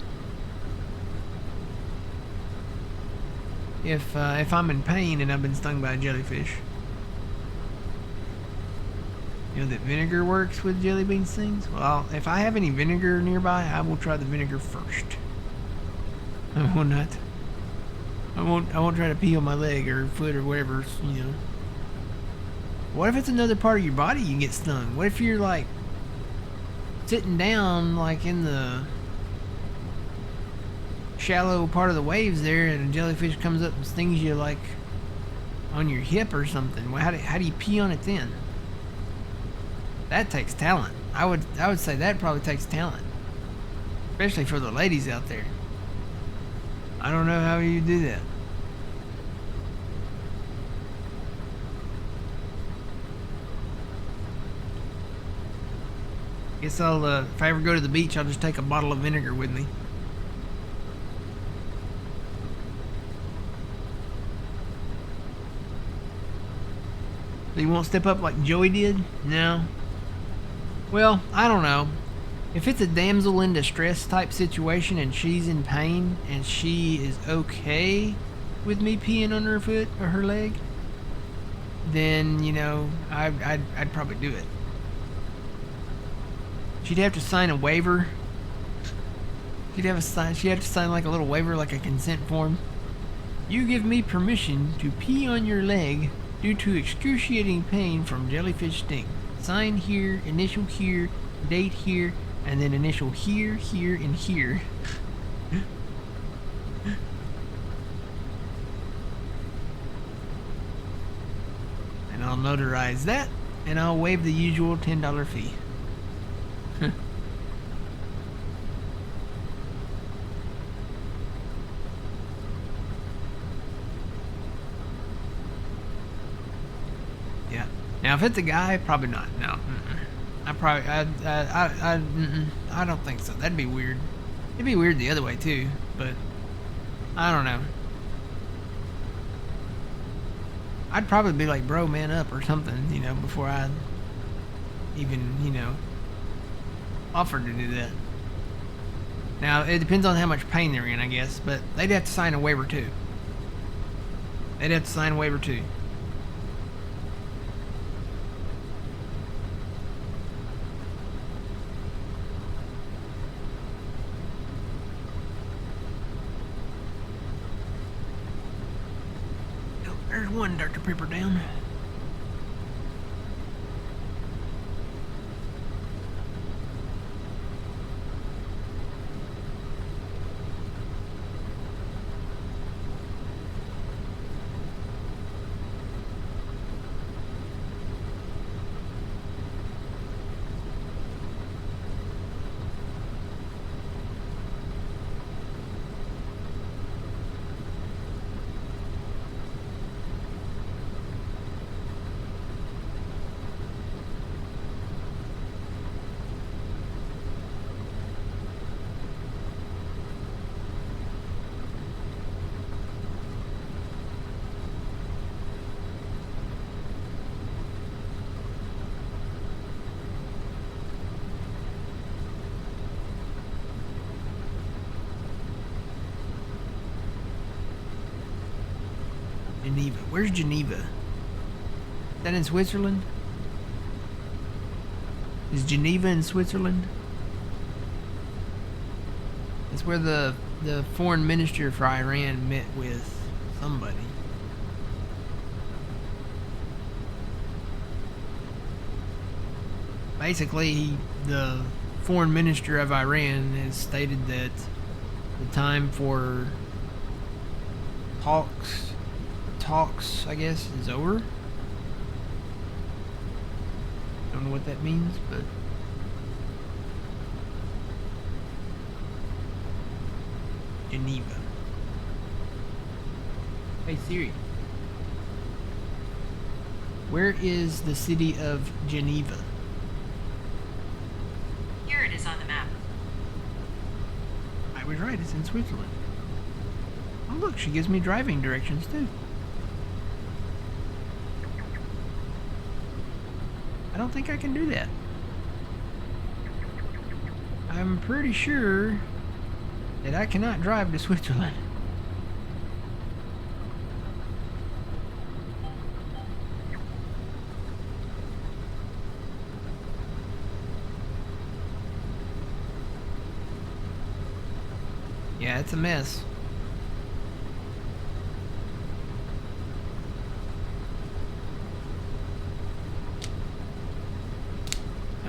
If I'm in pain and I've been stung by a jellyfish. You know that vinegar works with jelly bean stings? Well, if I have any vinegar nearby, I will try the vinegar first. I will not. I won't try to pee on my leg or foot or whatever, you know. What if it's another part of your body you get stung? What if you're like sitting down like in the shallow part of the waves there and a jellyfish comes up and stings you like on your hip or something? Well, how do you pee on it then? That takes talent. I would say that probably takes talent. Especially for the ladies out there. I don't know how you do that. Guess I'll, if I ever go to the beach, I'll just take a bottle of vinegar with me. So you won't step up like Joey did? No. Well, I don't know. If it's a damsel in distress type situation and she's in pain and she is okay with me peeing on her foot or her leg, then, you know, I'd probably do it. She'd have to sign a waiver. She'd have to sign like a little waiver, like a consent form. You give me permission to pee on your leg due to excruciating pain from jellyfish sting. Sign here, initial here, date here, and then initial here, here, and here. And I'll notarize that, and I'll waive the usual $10 fee. Yeah. Now, if it's a guy, probably not. No. I don't think so. That'd be weird. It'd be weird the other way too, but I don't know. I'd probably be like, bro, man up or something, you know, before I even, you know, offered to do that. Now, it depends on how much pain they're in, I guess, but they'd have to sign a waiver too. They'd have to sign a waiver too. There's one Dr. Pepper down. Geneva. Where's Geneva? Is that in Switzerland? Is Geneva in Switzerland? It's where the foreign minister for Iran met with somebody. Basically, the foreign minister of Iran has stated that the time for talks, I guess, is over. Don't know what that means, but Geneva. Hey Siri, where is the city of Geneva? Here it is on the map. I was right, it's in Switzerland. Oh look, she gives me driving directions too. I don't think I can do that. I'm pretty sure that I cannot drive to Switzerland. Yeah, it's a mess.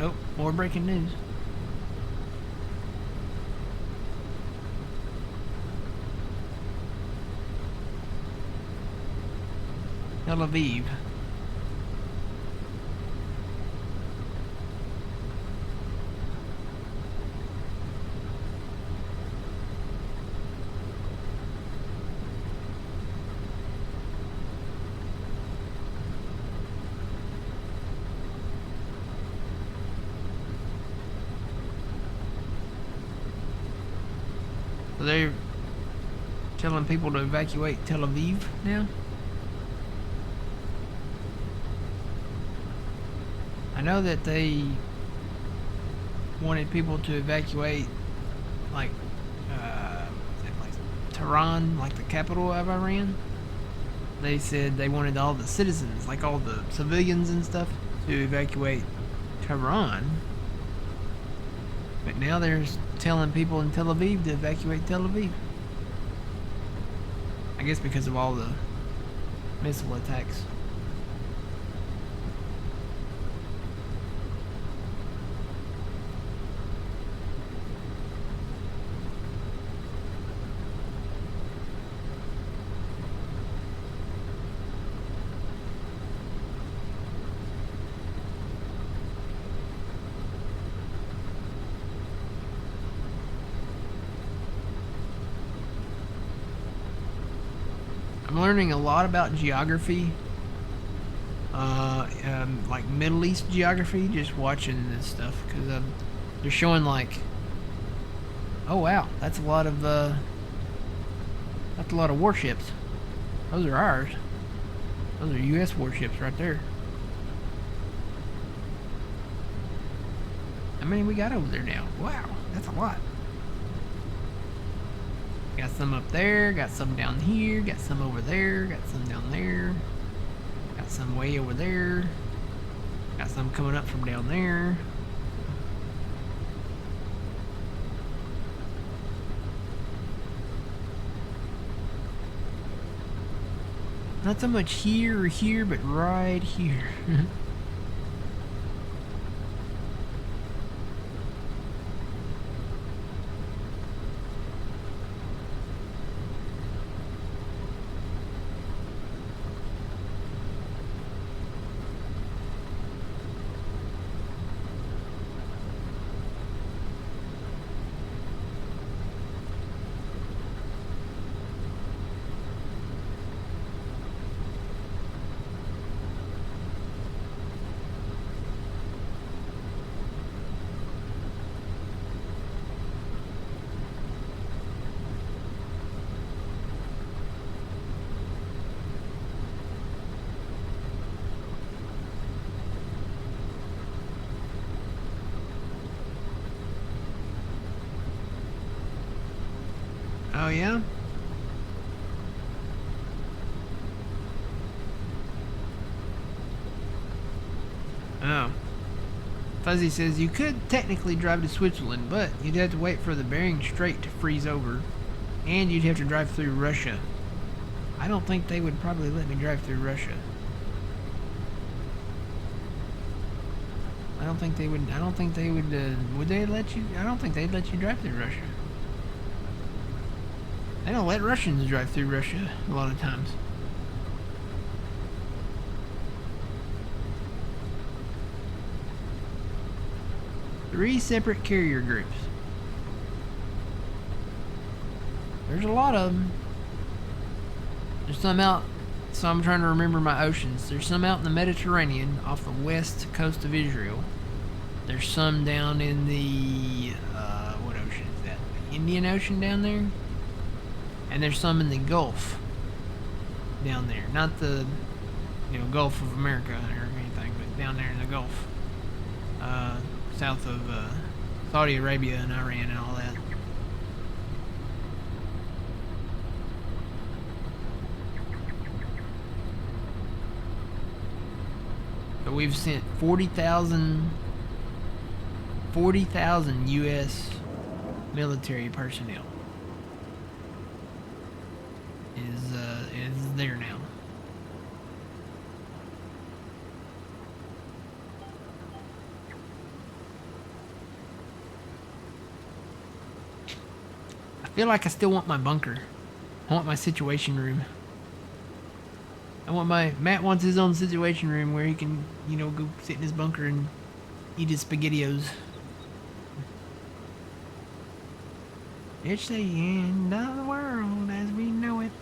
Oh, more breaking news. Tel Aviv. So they're telling people to evacuate Tel Aviv now? I know that they wanted people to evacuate, like, Tehran, like the capital of Iran. They said they wanted all the citizens, like all the civilians and stuff, to evacuate Tehran. But now they're telling people in Tel Aviv to evacuate Tel Aviv. I guess because of all the missile attacks. I'm learning a lot about geography, like Middle East geography, just watching this stuff, because they're showing like, oh wow, that's a lot of warships. Those are ours. Those are U.S. warships right there. How many we got over there now? Wow, that's a lot. Got some up there, got some down here, got some over there, got some down there, got some way over there, got some coming up from down there. Not so much here or here, but right here. Oh yeah? Oh. Fuzzy says you could technically drive to Switzerland, but you'd have to wait for the Bering Strait to freeze over, and you'd have to drive through Russia. I don't think they would probably let me drive through Russia. I don't think they would. I don't think they would. Would they let you? I don't think they'd let you drive through Russia. They don't let Russians drive through Russia a lot of times. Three separate carrier groups. There's a lot of them. There's some out, so I'm trying to remember my oceans. There's some out in the Mediterranean off the west coast of Israel. There's some down in the, what ocean is that? The Indian Ocean down there? And there's some in the Gulf down there. Not the, Gulf of America or anything, but down there in the Gulf. South of Saudi Arabia and Iran and all that. So we've sent 40,000 U.S. military personnel is there now. I feel like I still want my bunker. I want my situation room. Matt wants his own situation room where he can, go sit in his bunker and eat his SpaghettiOs. It's the end of the world as we know it.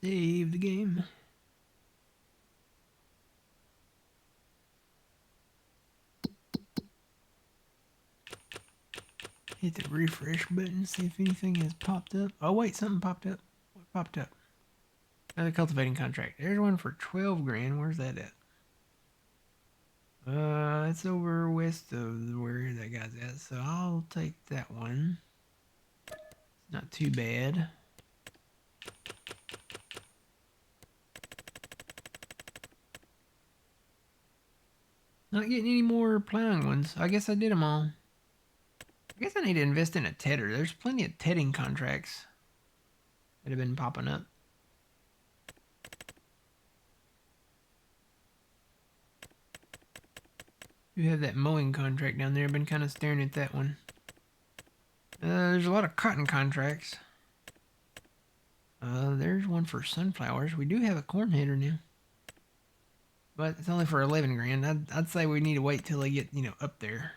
Save the game. Hit the refresh button, see if anything has popped up. Oh wait, something popped up. What popped up? Another cultivating contract. There's one for 12 grand. Where's that at? It's over west of where that guy's at, so I'll take that one. It's not too bad. Not getting any more plowing ones. I guess I did them all. I guess I need to invest in a tedder. There's plenty of tedding contracts that have been popping up. You have that mowing contract down there. I've been kind of staring at that one. There's a lot of cotton contracts. There's one for sunflowers. We do have a corn header now. But it's only for 11 grand. I'd say we need to wait till they get, up there.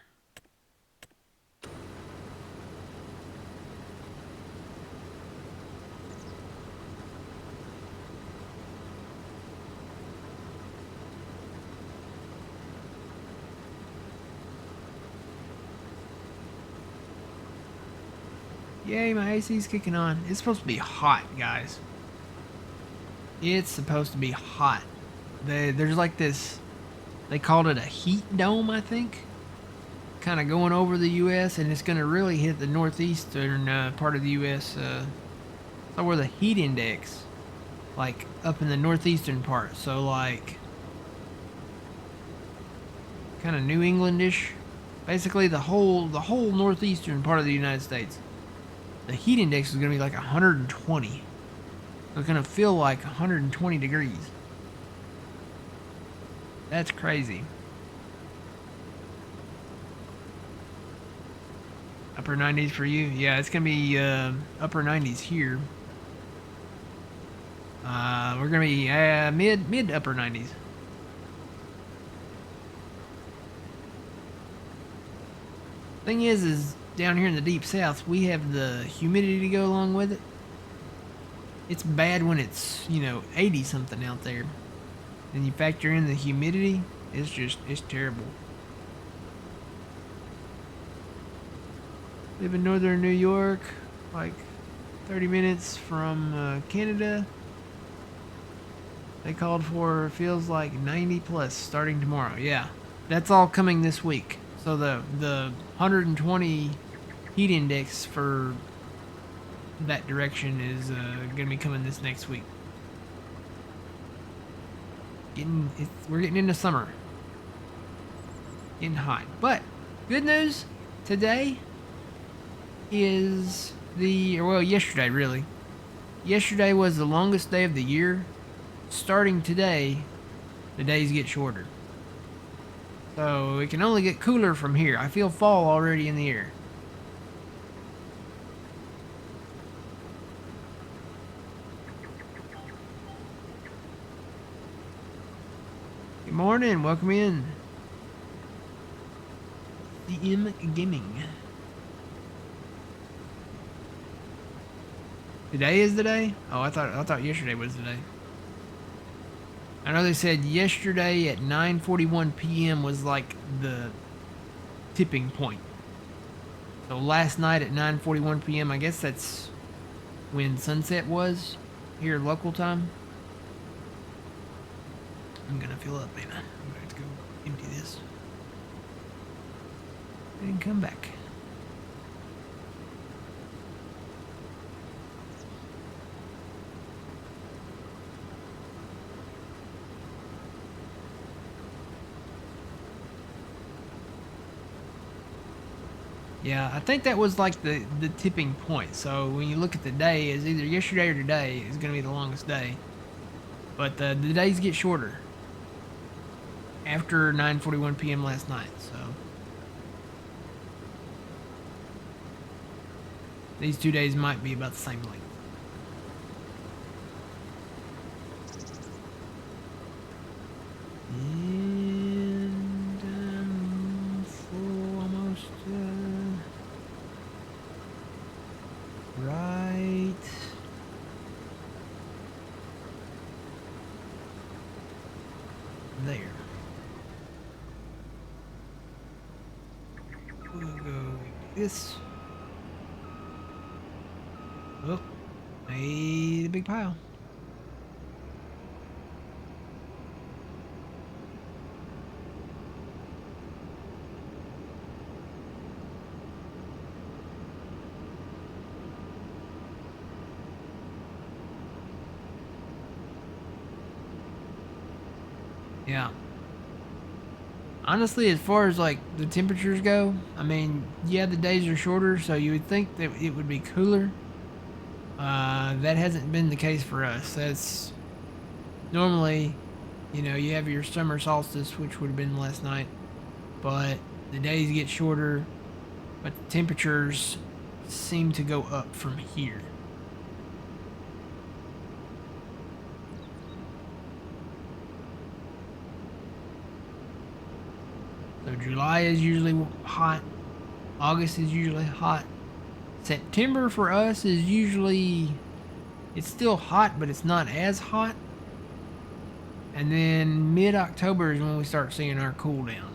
Yay, my AC's kicking on. It's supposed to be hot, guys. It's supposed to be hot. There's like this, they called it a heat dome, I think. Kind of going over the U.S. and it's going to really hit the northeastern part of the U.S. So we're the heat index, like up in the northeastern part. So like kind of New Englandish, basically the whole northeastern part of the United States. The heat index is gonna be like 120. So it's gonna feel like 120 degrees. That's crazy. Upper 90s for you? Yeah, it's gonna be upper 90s here. We're gonna be mid to upper 90s. Thing is down here in the deep south, we have the humidity to go along with it. It's bad when it's 80 something out there, and you factor in the humidity. It's terrible. Live in northern New York, like 30 minutes from Canada. They called for feels like 90 plus starting tomorrow. Yeah, that's all coming this week. So the 120 heat index for that direction is going to be coming this next week. We're getting into summer. Getting hot. But good news today is yesterday really. Yesterday was the longest day of the year. Starting today, the days get shorter. So it can only get cooler from here. I feel fall already in the air. Good morning, welcome in. CM Gaming. Today is the day? Oh, I thought yesterday was the day. I know they said yesterday at 9:41 p.m. was like the tipping point. So last night at 9:41 p.m., I guess that's when sunset was here local time. I'm gonna fill up, man. I'm going to go empty this and come back. Yeah, I think that was like the tipping point. So when you look at the day, is either yesterday or today is going to be the longest day. But the days get shorter after 9:41 p.m. last night. So these 2 days might be about the same length. And I'm full almost. Right there. We'll go like this. Oh, made a big pile. Yeah. Honestly, as far as like the temperatures go, I mean, yeah, the days are shorter, so you would think that it would be cooler. That hasn't been the case for us. That's normally, you have your summer solstice, which would have been last night, but the days get shorter, but the temperatures seem to go up from here. So July is usually hot. August is usually hot. September for us is usually, it's still hot, but it's not as hot. And then mid-October is when we start seeing our cool down.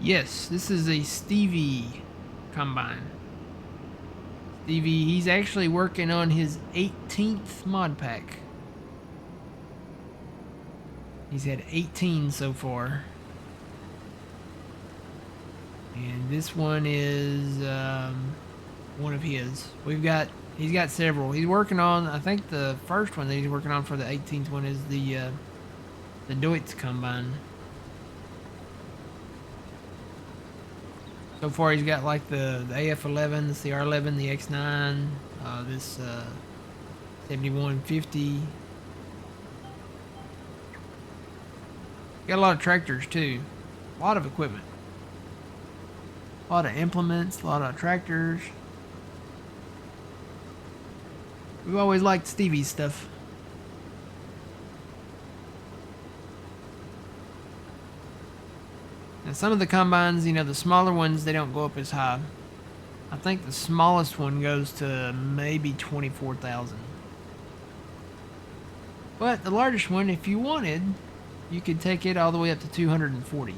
Yes, this is a Stevie combine. Stevie, he's actually working on his 18th mod pack. He's had 18 so far. And this one is one of his. He's got several. He's working on, I think the first one that he's working on for the 18th one is the Deutz combine. So far he's got like the AF11, the CR11, the X9, this 7150. Got a lot of tractors too. A lot of equipment. A lot of implements, a lot of tractors. We've always liked Stevie's stuff. Now some of the combines, you know, the smaller ones, they don't go up as high. I think the smallest one goes to maybe 24,000. But the largest one, if you wanted, you could take it all the way up to 240.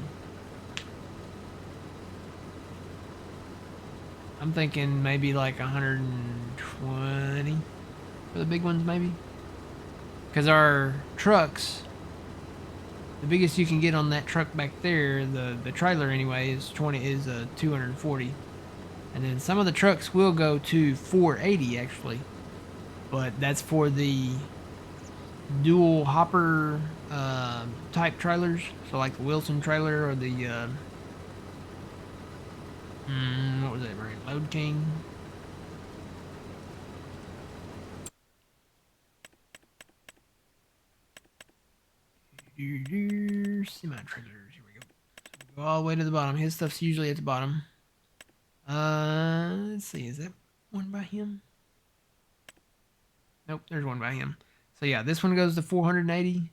I'm thinking maybe like 120 for the big ones, maybe. Because our trucks, the biggest you can get on that truck back there, the trailer anyway, is 240. And then some of the trucks will go to 480 actually, but that's for the dual hopper type trailers. So like the Wilson trailer or the what was that brand? Load King. Semi trailers. Here we go. So we go all the way to the bottom. His stuff's usually at the bottom. Let's see. Is that one by him? Nope, there's one by him. So yeah, this one goes to 480.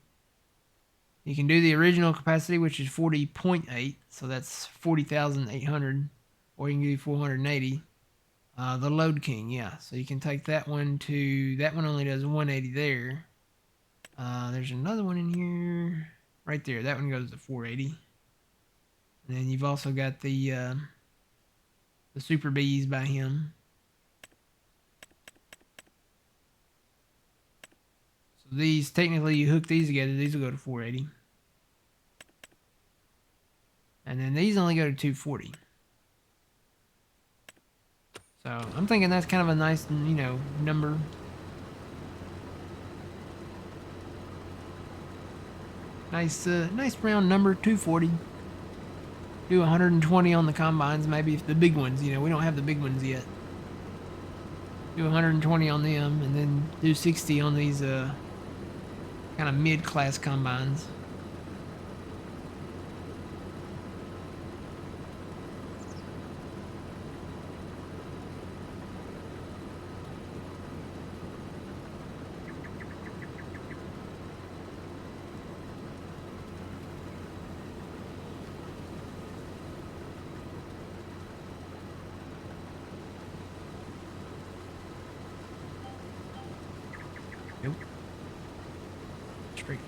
You can do the original capacity, which is 40.8, so that's 40,800, or you can do 480. The Load King, yeah. So you can take that one to, that one only does 180 there. There's another one in here, right there. That one goes to 480. And then you've also got the Super Bees by him. So these, technically you hook these together, these will go to 480. And then these only go to 240. So I'm thinking that's kind of a nice, you know, number. Nice round number, 240. Do 120 on the combines, maybe if the big ones, you know, we don't have the big ones yet. Do 120 on them, and then do 60 on these kind of mid-class combines. Nope. Straight.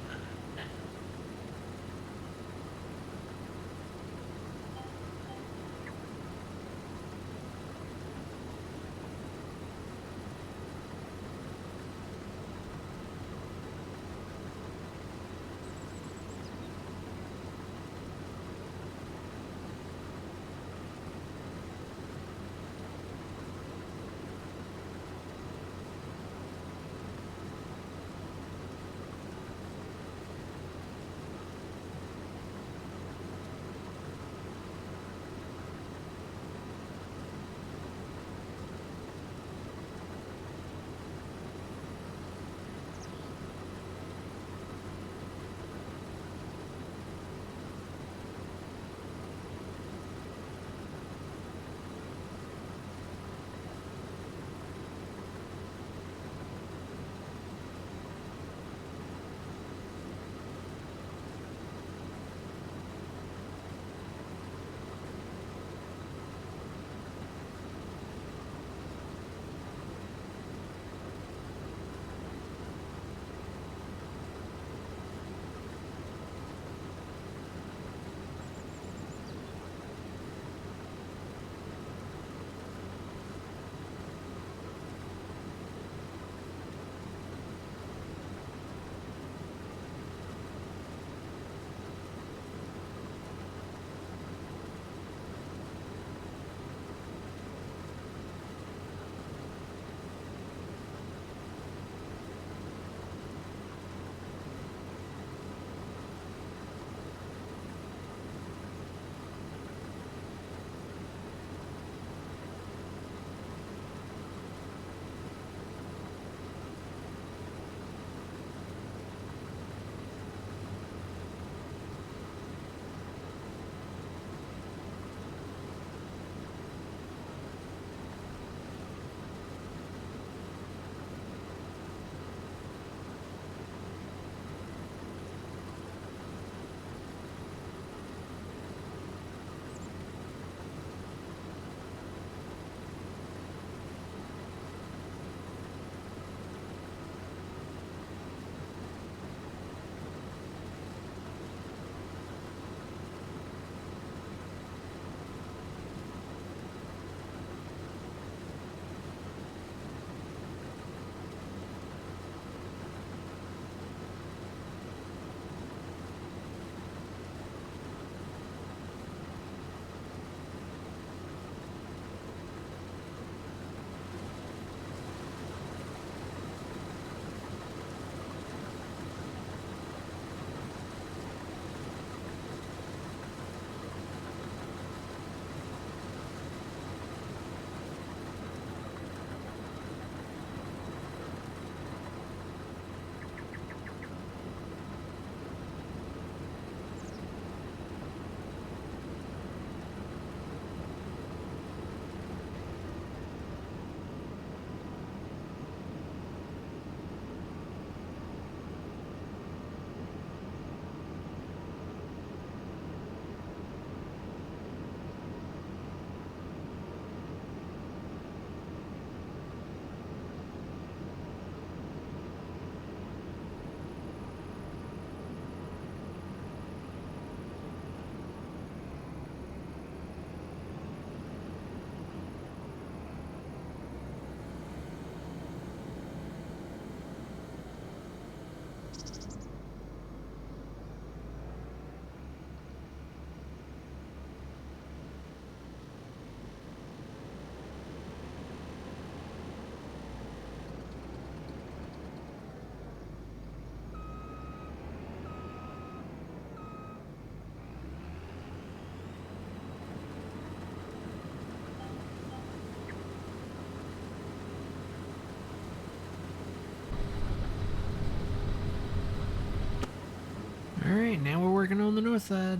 Alright, now we're working on the north side.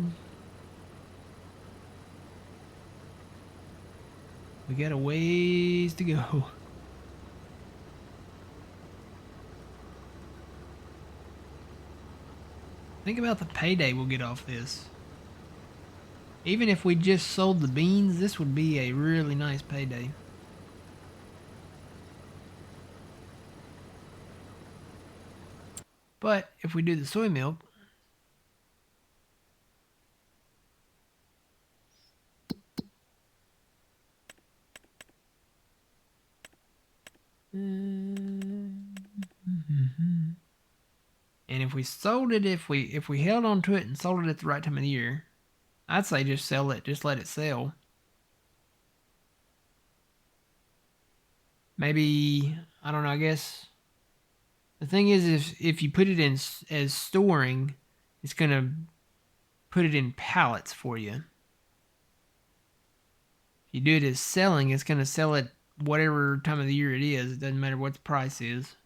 We got a ways to go. Think about the payday we'll get off this. Even if we just sold the beans, this would be a really nice payday. But if we do the soy milk, and if we sold it, if we held on to it and sold it at the right time of the year, I'd say just sell it, just let it sell. Maybe, I don't know, I guess the thing is if you put it in as storing, it's going to put it in pallets for you. If you do it as selling, it's going to sell it whatever time of the year it is. It doesn't matter what the price is.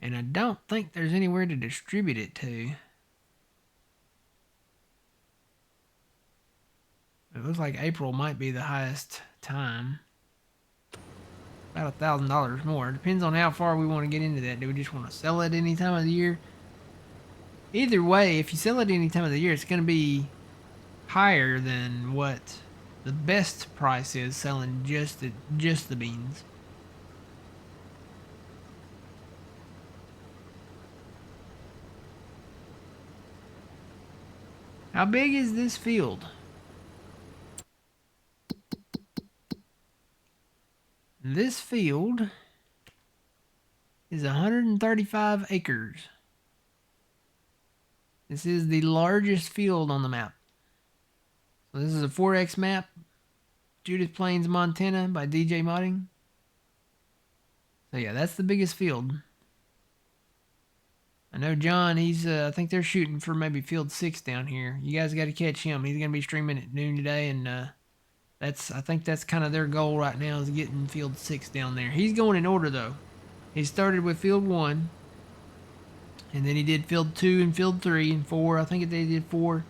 And I don't think there's anywhere to distribute it to. It looks like April might be the highest time. About $1,000 more. Depends on how far we want to get into that. Do we just want to sell it any time of the year? Either way, if you sell it any time of the year, it's going to be higher than what the best price is selling just the beans. How big is this field? This field is 135 acres. This is the largest field on the map. So this is a 4X map. Judith Plains, Montana by DJ Modding. So yeah, that's the biggest field. I know John, he's I think they're shooting for maybe field 6 down here. You guys got to catch him. He's going to be streaming at noon today, and I think that's kind of their goal right now, is getting field 6 down there. He's going in order though. He started with field 1, and then he did field 2 and field 3 and 4. I think they did 4.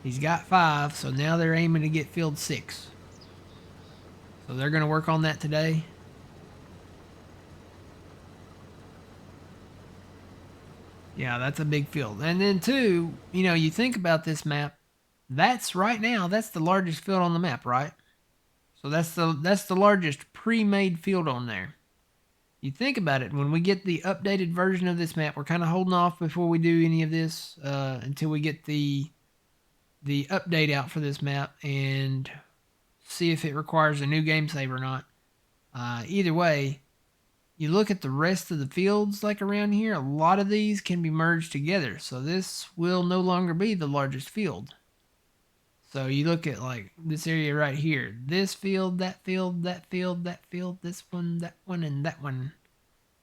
He's got 5, so now they're aiming to get field 6. So they're going to work on that today. Yeah, that's a big field. And then too, you know, you think about this map, that's right now, that's the largest field on the map, right? So that's the largest pre-made field on there. You think about it, when we get the updated version of this map, we're kind of holding off before we do any of this until we get the update out for this map and see if it requires a new game save or not. Either way, you look at the rest of the fields like around here, a lot of these can be merged together. So this will no longer be the largest field. So you look at like this area right here. This field, that field, that field, that field, this one, and that one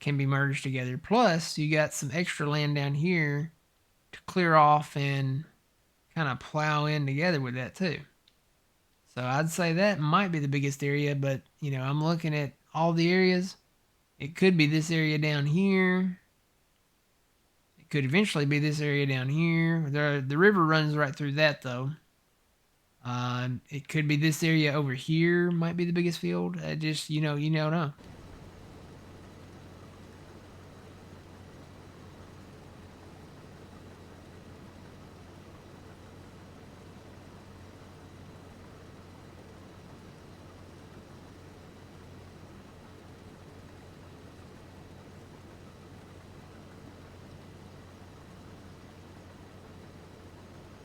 can be merged together. Plus, you got some extra land down here to clear off and kind of plow in together with that too. So I'd say that might be the biggest area, but you know, I'm looking at all the areas. It could be this area down here. It could eventually be this area down here. The river runs right through that though. It could be this area over here might be the biggest field. Just, you know, no.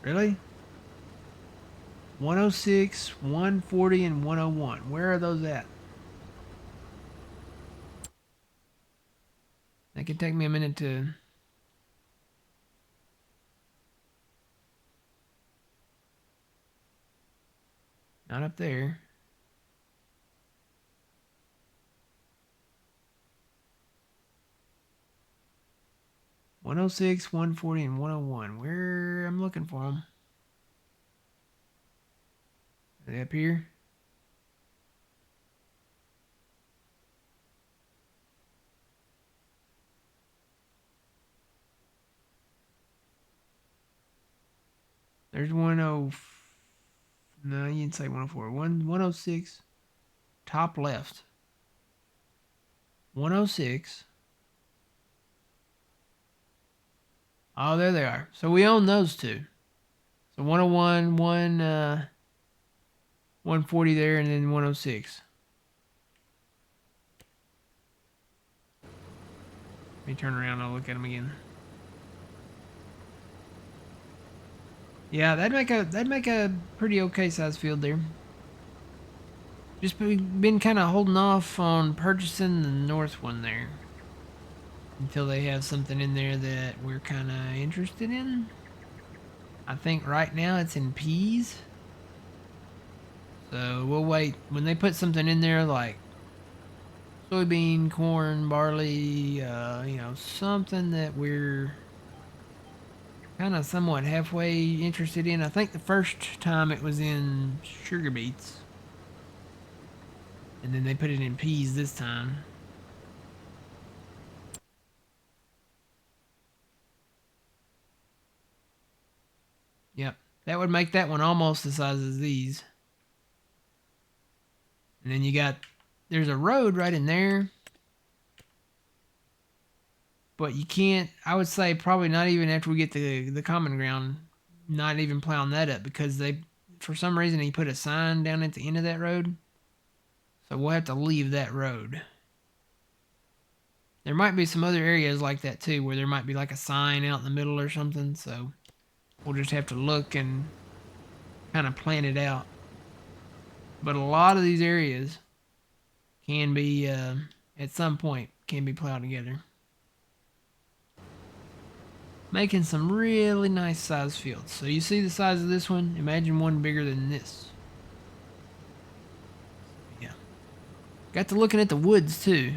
Really? 106, 140, and 101. Where are those at? That could take me a minute to... Not up there. "106, 140, and 101. Where I'm looking for them. Are they up here? There's 10. No, you didn't say 104. 106. Top left. 106. Oh, there they are. So we own those two. So 101, 140 there, and then 106. Let me turn around and I'll look at them again. Yeah, that'd make a pretty okay size field there. Just been kind of holding off on purchasing the north one there until they have something in there that we're kind of interested in. I think right now it's in peas. So we'll wait. When they put something in there like soybean, corn, barley, you know, something that we're kind of somewhat halfway interested in. I think the first time it was in sugar beets. And then they put it in peas this time. Yep. That would make that one almost the size as these. And then you got, there's a road right in there. But you can't, I would say probably not even after we get the common ground, not even plowing that up, because they, for some reason, he put a sign down at the end of that road. So we'll have to leave that road. There might be some other areas like that too, where there might be like a sign out in the middle or something. So we'll just have to look and kind of plan it out. But a lot of these areas can be, at some point, can be plowed together. Making some really nice size fields. So you see the size of this one? Imagine one bigger than this. Yeah. Got to looking at the woods too.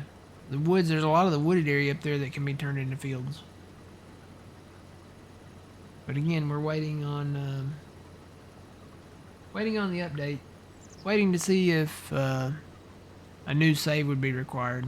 The woods, there's a lot of the wooded area up there that can be turned into fields. But again, we're waiting on the update. Waiting to see if a new save would be required.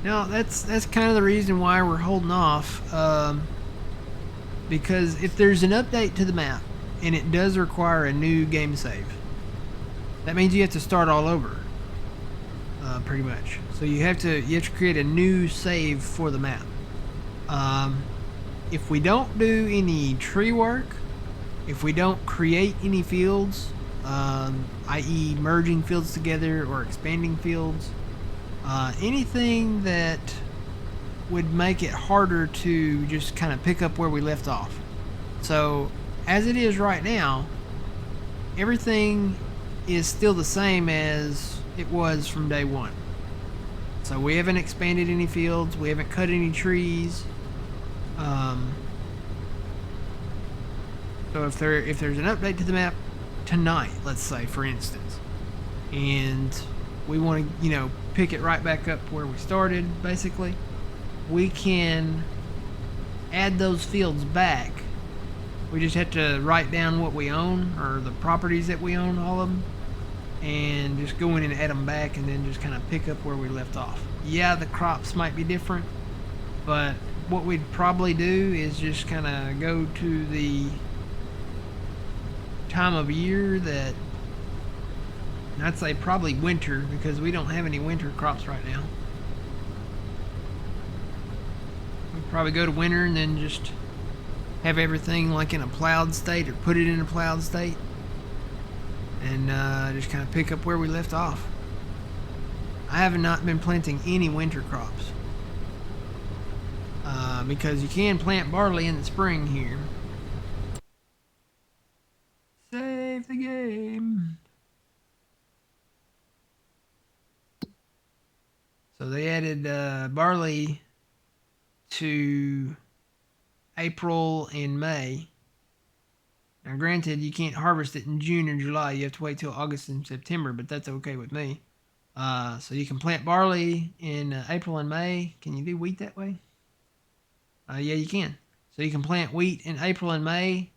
Now, that's kind of the reason why we're holding off, because if there's an update to the map, and it does require a new game save, that means you have to start all over, pretty much. So you have to create a new save for the map. If we don't do any tree work, if we don't create any fields, i.e. merging fields together or expanding fields, anything that would make it harder to just kind of pick up where we left off. So as it is right now, everything is still the same as it was from day one. So we haven't expanded any fields, we haven't cut any trees. So if there's an update to the map tonight, let's say, for instance, and we want to, you know, pick it right back up where we started, basically, we can add those fields back. We just have to write down what we own, or the properties that we own, all of them, and just go in and add them back, and then just kind of pick up where we left off. Yeah, the crops might be different, but what we'd probably do is just kind of go to the time of year that, I'd say probably winter, because we don't have any winter crops right now. We'd probably go to winter and then just have everything like in a plowed state, or put it in a plowed state, and just kind of pick up where we left off. I have not been planting any winter crops because you can plant barley in the spring here. Save the game. So they added barley to April and May. Now granted, you can't harvest it in June or July. You have to wait till August and September, but that's okay with me. So you can plant barley in April and May. Can you do wheat that way? Yeah, you can. So you can plant wheat in April and May.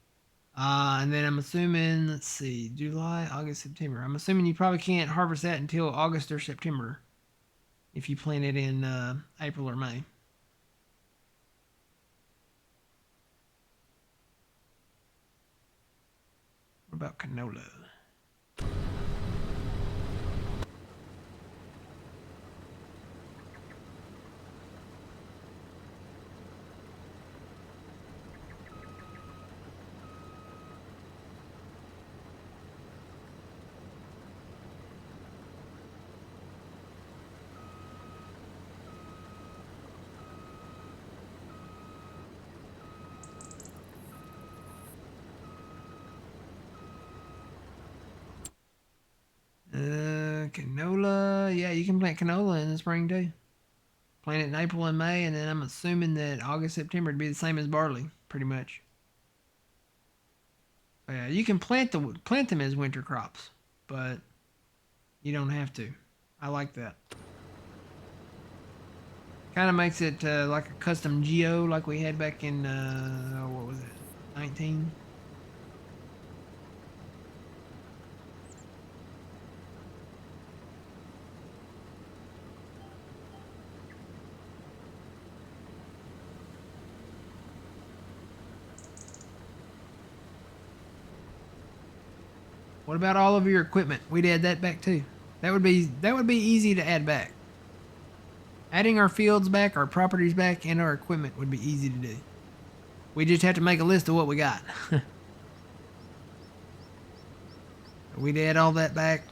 And then I'm assuming, let's see, July, August, September. I'm assuming you probably can't harvest that until August or September if you plant it in April or May. What about canola? Canola, yeah, you can plant canola in the spring too. Plant it in April and May, and then I'm assuming that August, September would be the same as barley, pretty much. So yeah, you can plant them as winter crops, but you don't have to. I like that. Kind of makes it like a custom geo, like we had back in what was it, 19. What about all of your equipment? We'd add that back too. That would be easy to add back. Adding our fields back, our properties back, and our equipment would be easy to do. We just have to make a list of what we got. We'd add all that back.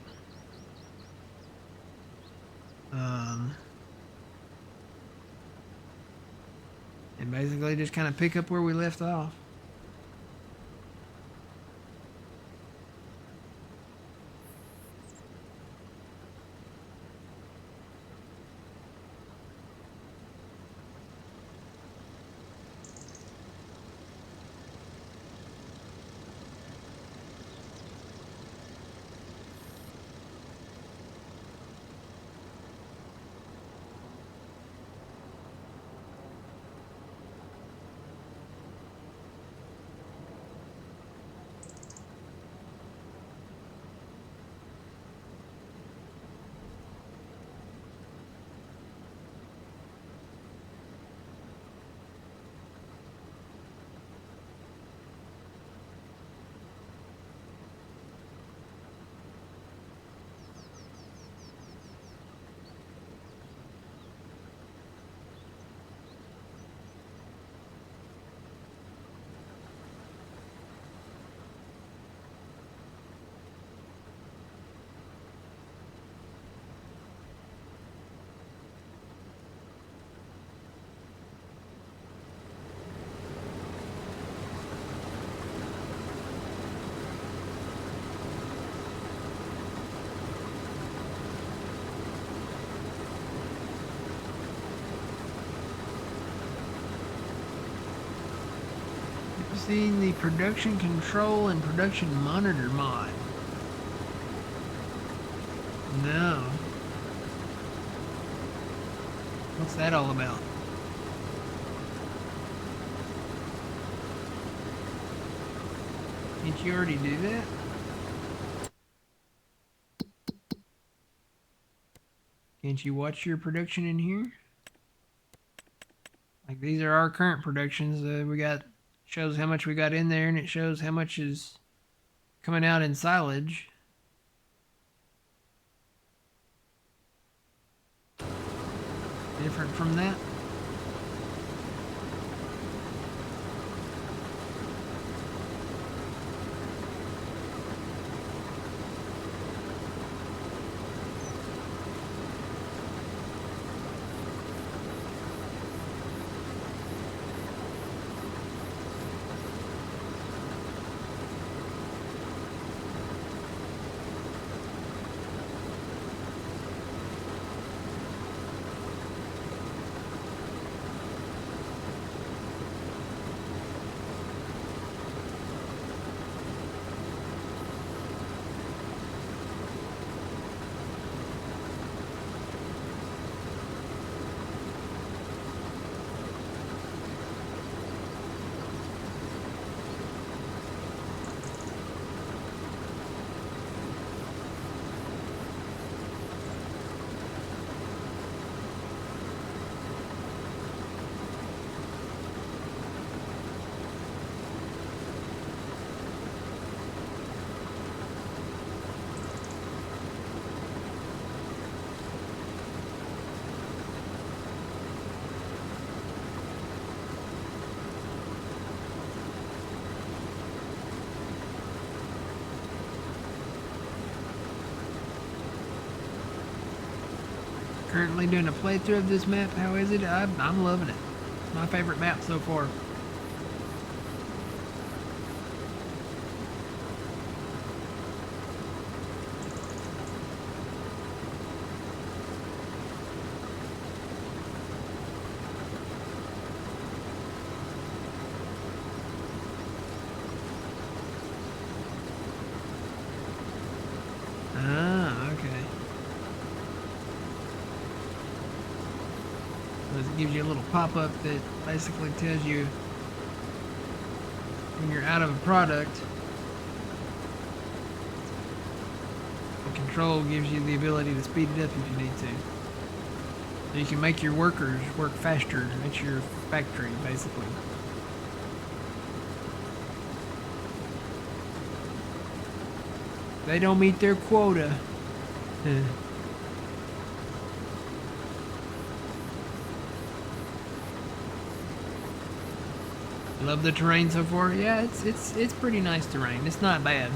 And basically just kind of pick up where we left off. Seen the production control and production monitor mod. No. What's that all about? Didn't you already do that? Can't you watch your production in here? Like, these are our current productions. We got, shows how much we got in there, and it shows how much is coming out in silage. Different from that. Currently doing a playthrough of this map. How is it? I'm loving it. It's my favorite map so far. Ah, okay. It gives you a little pop-up that basically tells you when you're out of a product. The control gives you the ability to speed it up if you need to. So you can make your workers work faster. It's your factory, basically. They don't meet their quota. Love the terrain so far. Yeah, it's pretty nice terrain. It's not bad.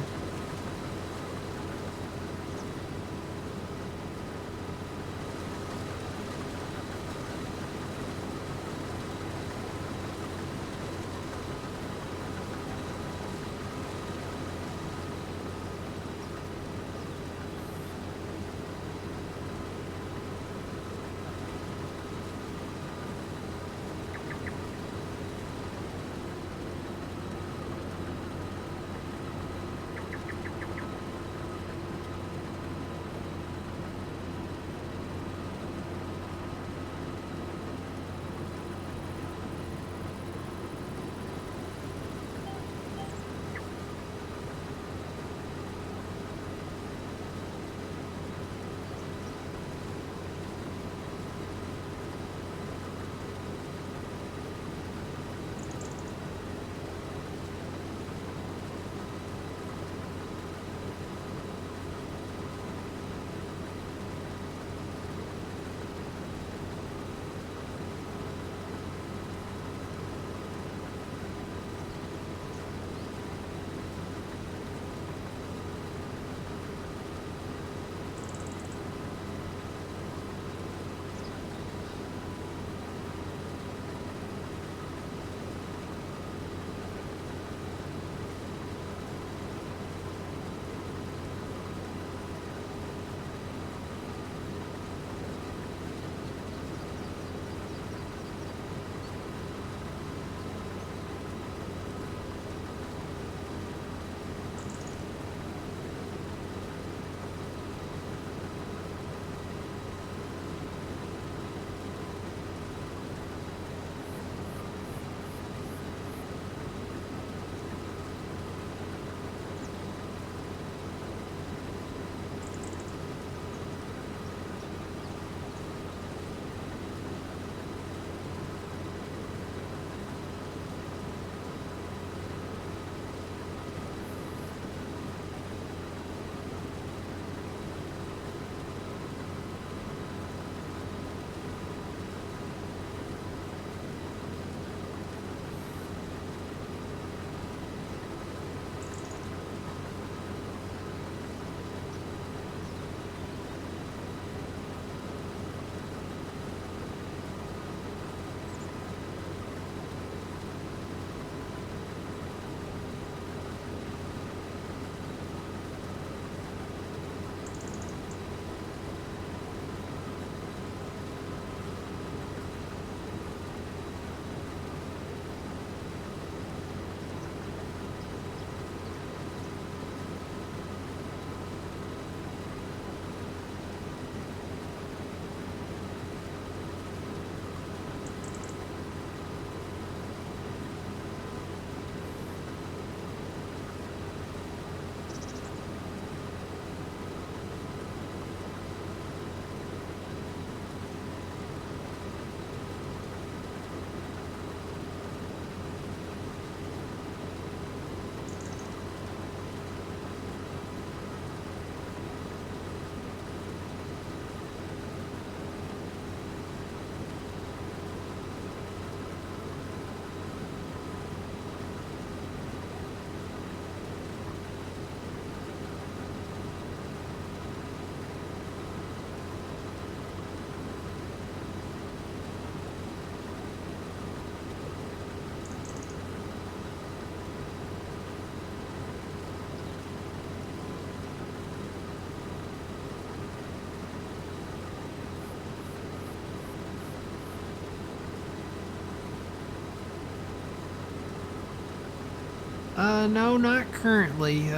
No, not currently.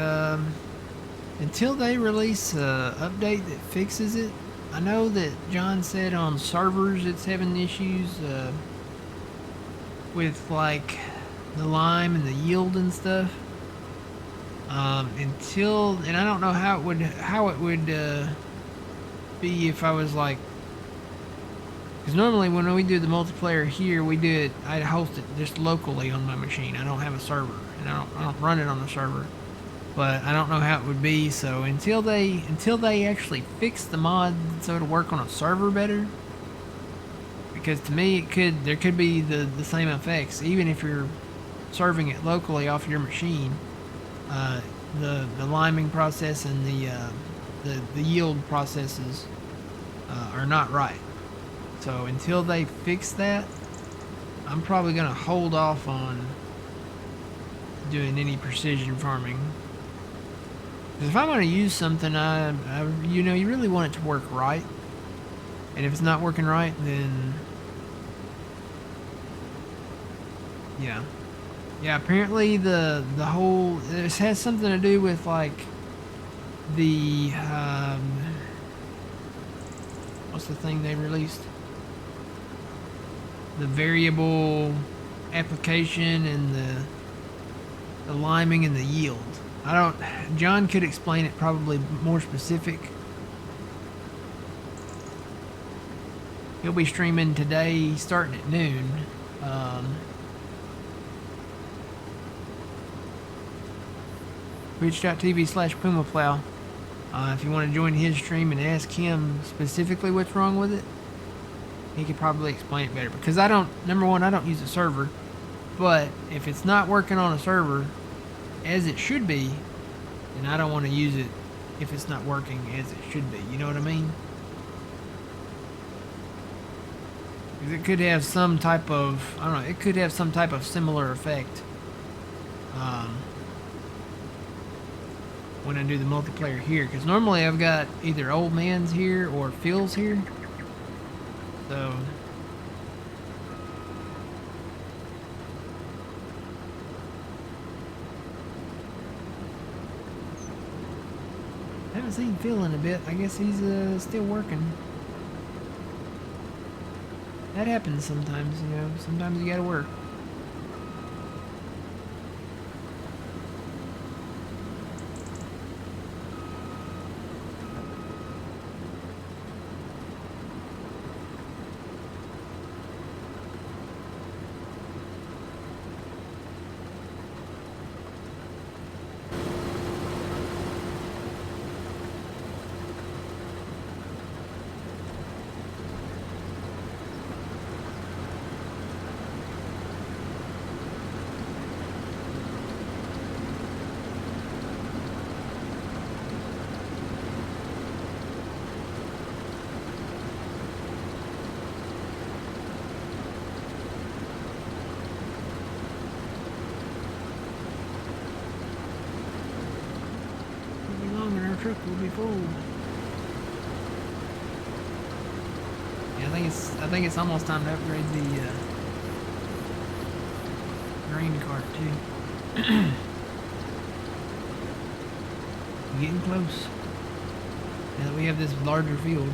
Until they release a update that fixes it. I know that John said on servers it's having issues with like the lime and the yield and stuff. And I don't know how it would be if I was like, because normally when we do the multiplayer here, I host it just locally on my machine. I don't have a server, and I don't run it on the server. But I don't know how it would be. So until they actually fix the mod so it'll work on a server better, because to me there could be the same effects even if you're serving it locally off your machine. The liming process and the yield processes are not right. So until they fix that, I'm probably gonna hold off on doing any precision farming. Because if I'm gonna use something, you really want it to work right. And if it's not working right, then yeah. Yeah, apparently the whole, this has something to do with like the what's the thing they released? The variable application and the liming and the yield. John could explain it probably more specific. He'll be streaming today starting at noon. Twitch.tv/PumaPlow. If you want to join his stream and ask him specifically what's wrong with it, he could probably explain it better. Because number one, I don't use a server. But if it's not working on a server as it should be, then I don't want to use it if it's not working as it should be. You know what I mean? Because it could have some type of, I don't know, it could have some type of similar effect. When I do the multiplayer here, because normally I've got either old man's here or Phil's here, so I haven't seen Phil in a bit. I guess he's still working. That happens sometimes, you know. Sometimes you gotta work. Truck will be full. Yeah, I think it's almost time to upgrade the grain cart too. Getting close. Now that we have this larger field.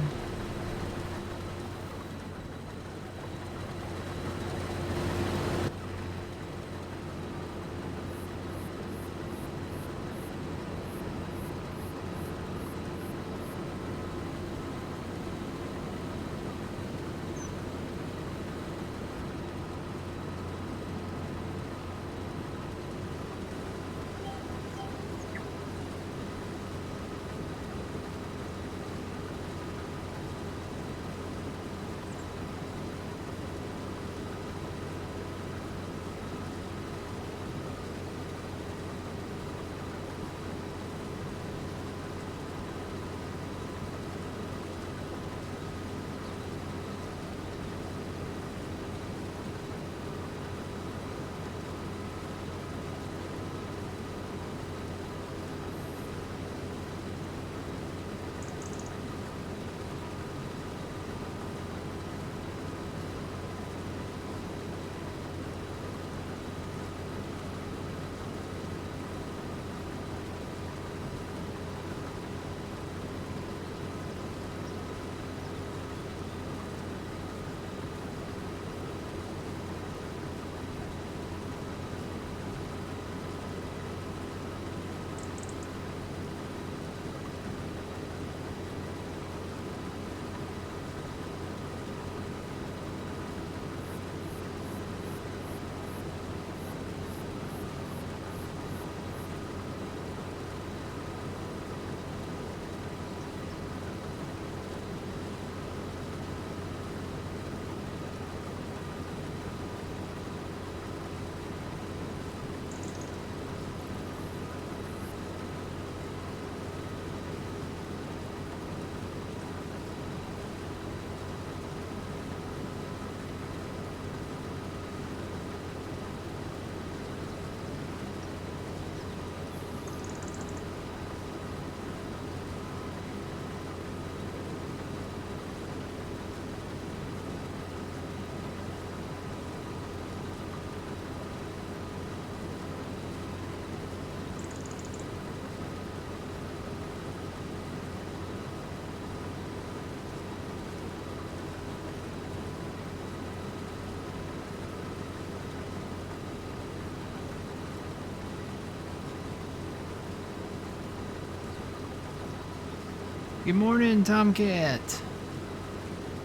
Good morning, Tomcat.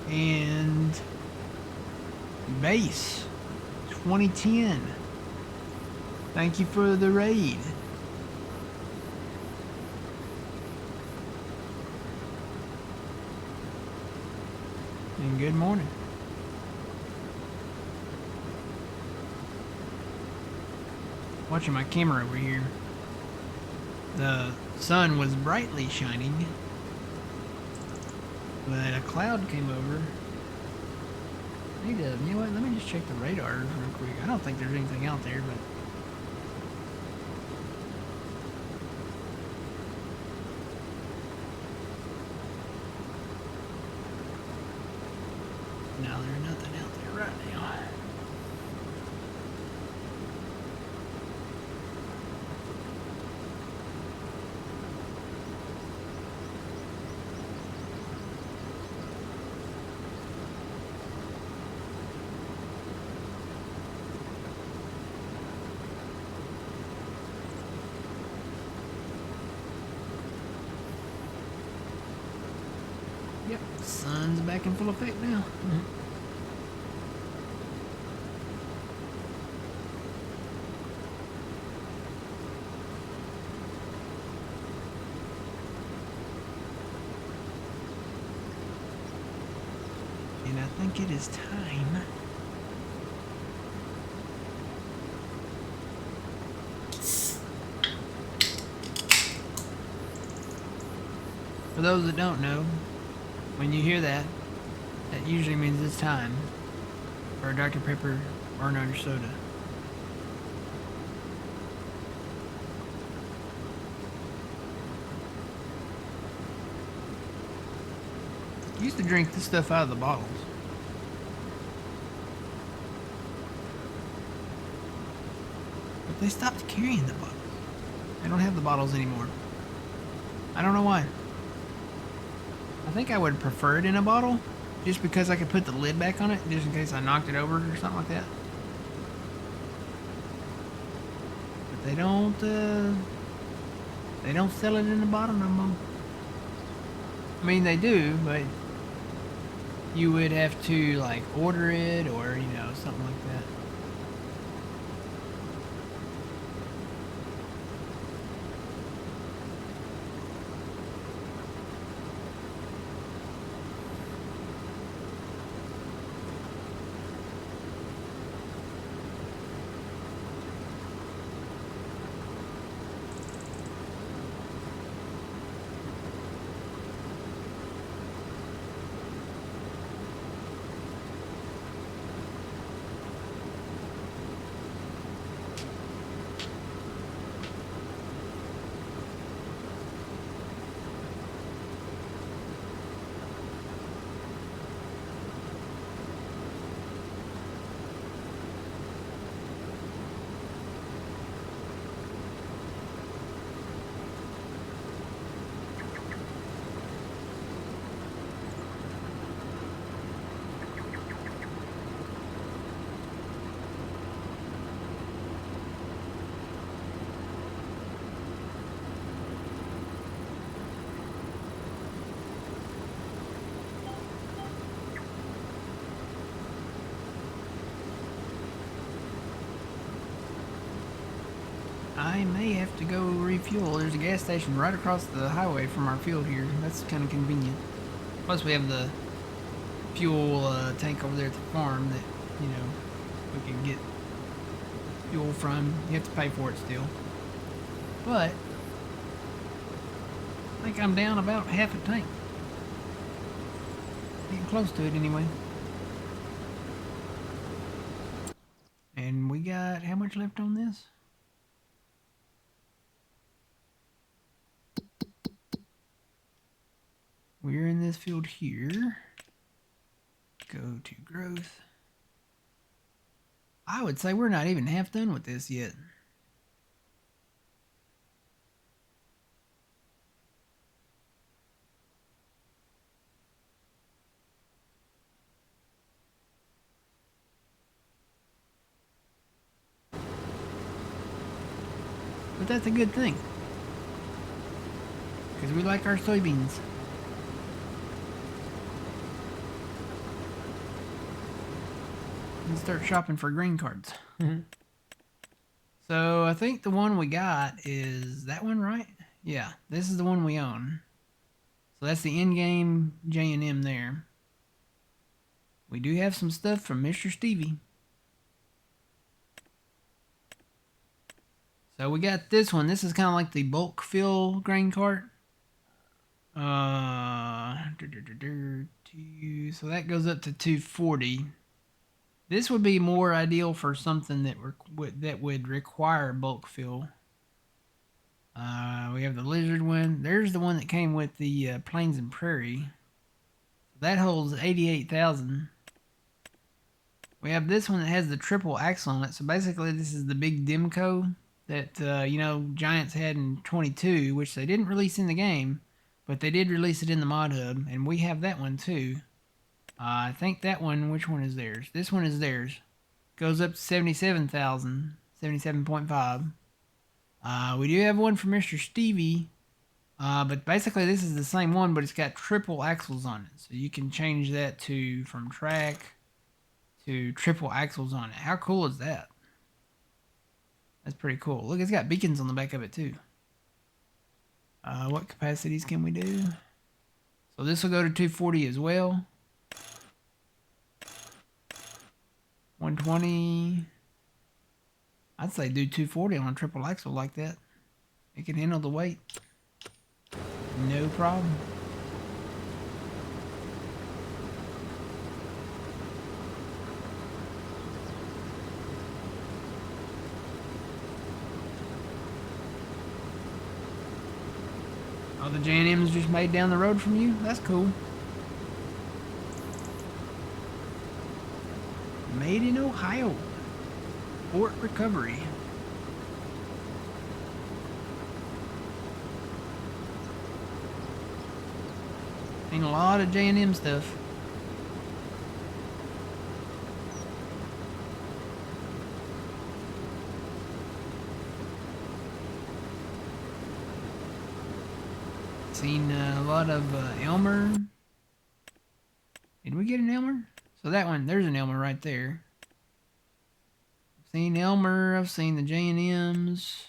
And Base 2010. Thank you for the raid. And good morning. Watching my camera over here. The sun was brightly shining, but a cloud came over. You know what? Let me just check the radar real quick. I don't think there's anything out there, but no, there's nothing out there right now. Yep, sun's back in full effect now. And I think it is time. For those that don't know, when you hear that, that usually means it's time for a Dr. Pepper or another soda. I used to drink this stuff out of the bottles. But they stopped carrying the bottles. They don't have the bottles anymore. I don't know why. I think I would prefer it in a bottle, just because I could put the lid back on it, just in case I knocked it over or something like that. But they don't sell it in the bottle no more. I mean, they do, but you would have to, like, order it or, you know, something like that. I may have to go refuel. There's a gas station right across the highway from our field here. That's kind of convenient. Plus we have the fuel tank over there at the farm that, you know, we can get fuel from. You have to pay for it still. But I think I'm down about half a tank. Getting close to it anyway. And we got how much left on this? We're in this field here. Go to growth. I would say we're not even half done with this yet. But that's a good thing, because we like our soybeans. and start shopping for green cards. So I think the one we got is that one, right? Yeah, this is the one we own. So that's the in-game J&M there. We do have some stuff from Mr. Stevie. So we got this one. This is kind of like the bulk fill grain cart. So that goes up to 240. This would be more ideal for something that would require bulk fill. We have the lizard one. There's the one that came with the Plains and Prairie. That holds 88,000. We have this one that has the triple axle on it. So basically, this is the big Demco that Giants had in 22, which they didn't release in the game, but they did release it in the mod hub, and we have that one too. I think that one. Which one is theirs? This one is theirs. Goes up to 77,000, 77.5. We do have one for Mr. Stevie, but basically this is the same one, but it's got triple axles on it, so you can change that from track to triple axles on it. How cool is that? That's pretty cool. Look, it's got beacons on the back of it too. What capacities can we do? So this will go to 240 as well. 120. I'd say do 240 on a triple axle like that. It can handle the weight. No problem. Oh, the J&M's just made down the road from you? That's cool. Made in Ohio. Fort Recovery. Seen a lot of J&M stuff. Seen a lot of Elmer. Did we get an Elmer? So that one, there's an Elmer right there. I've seen Elmer. I've seen the J&Ms.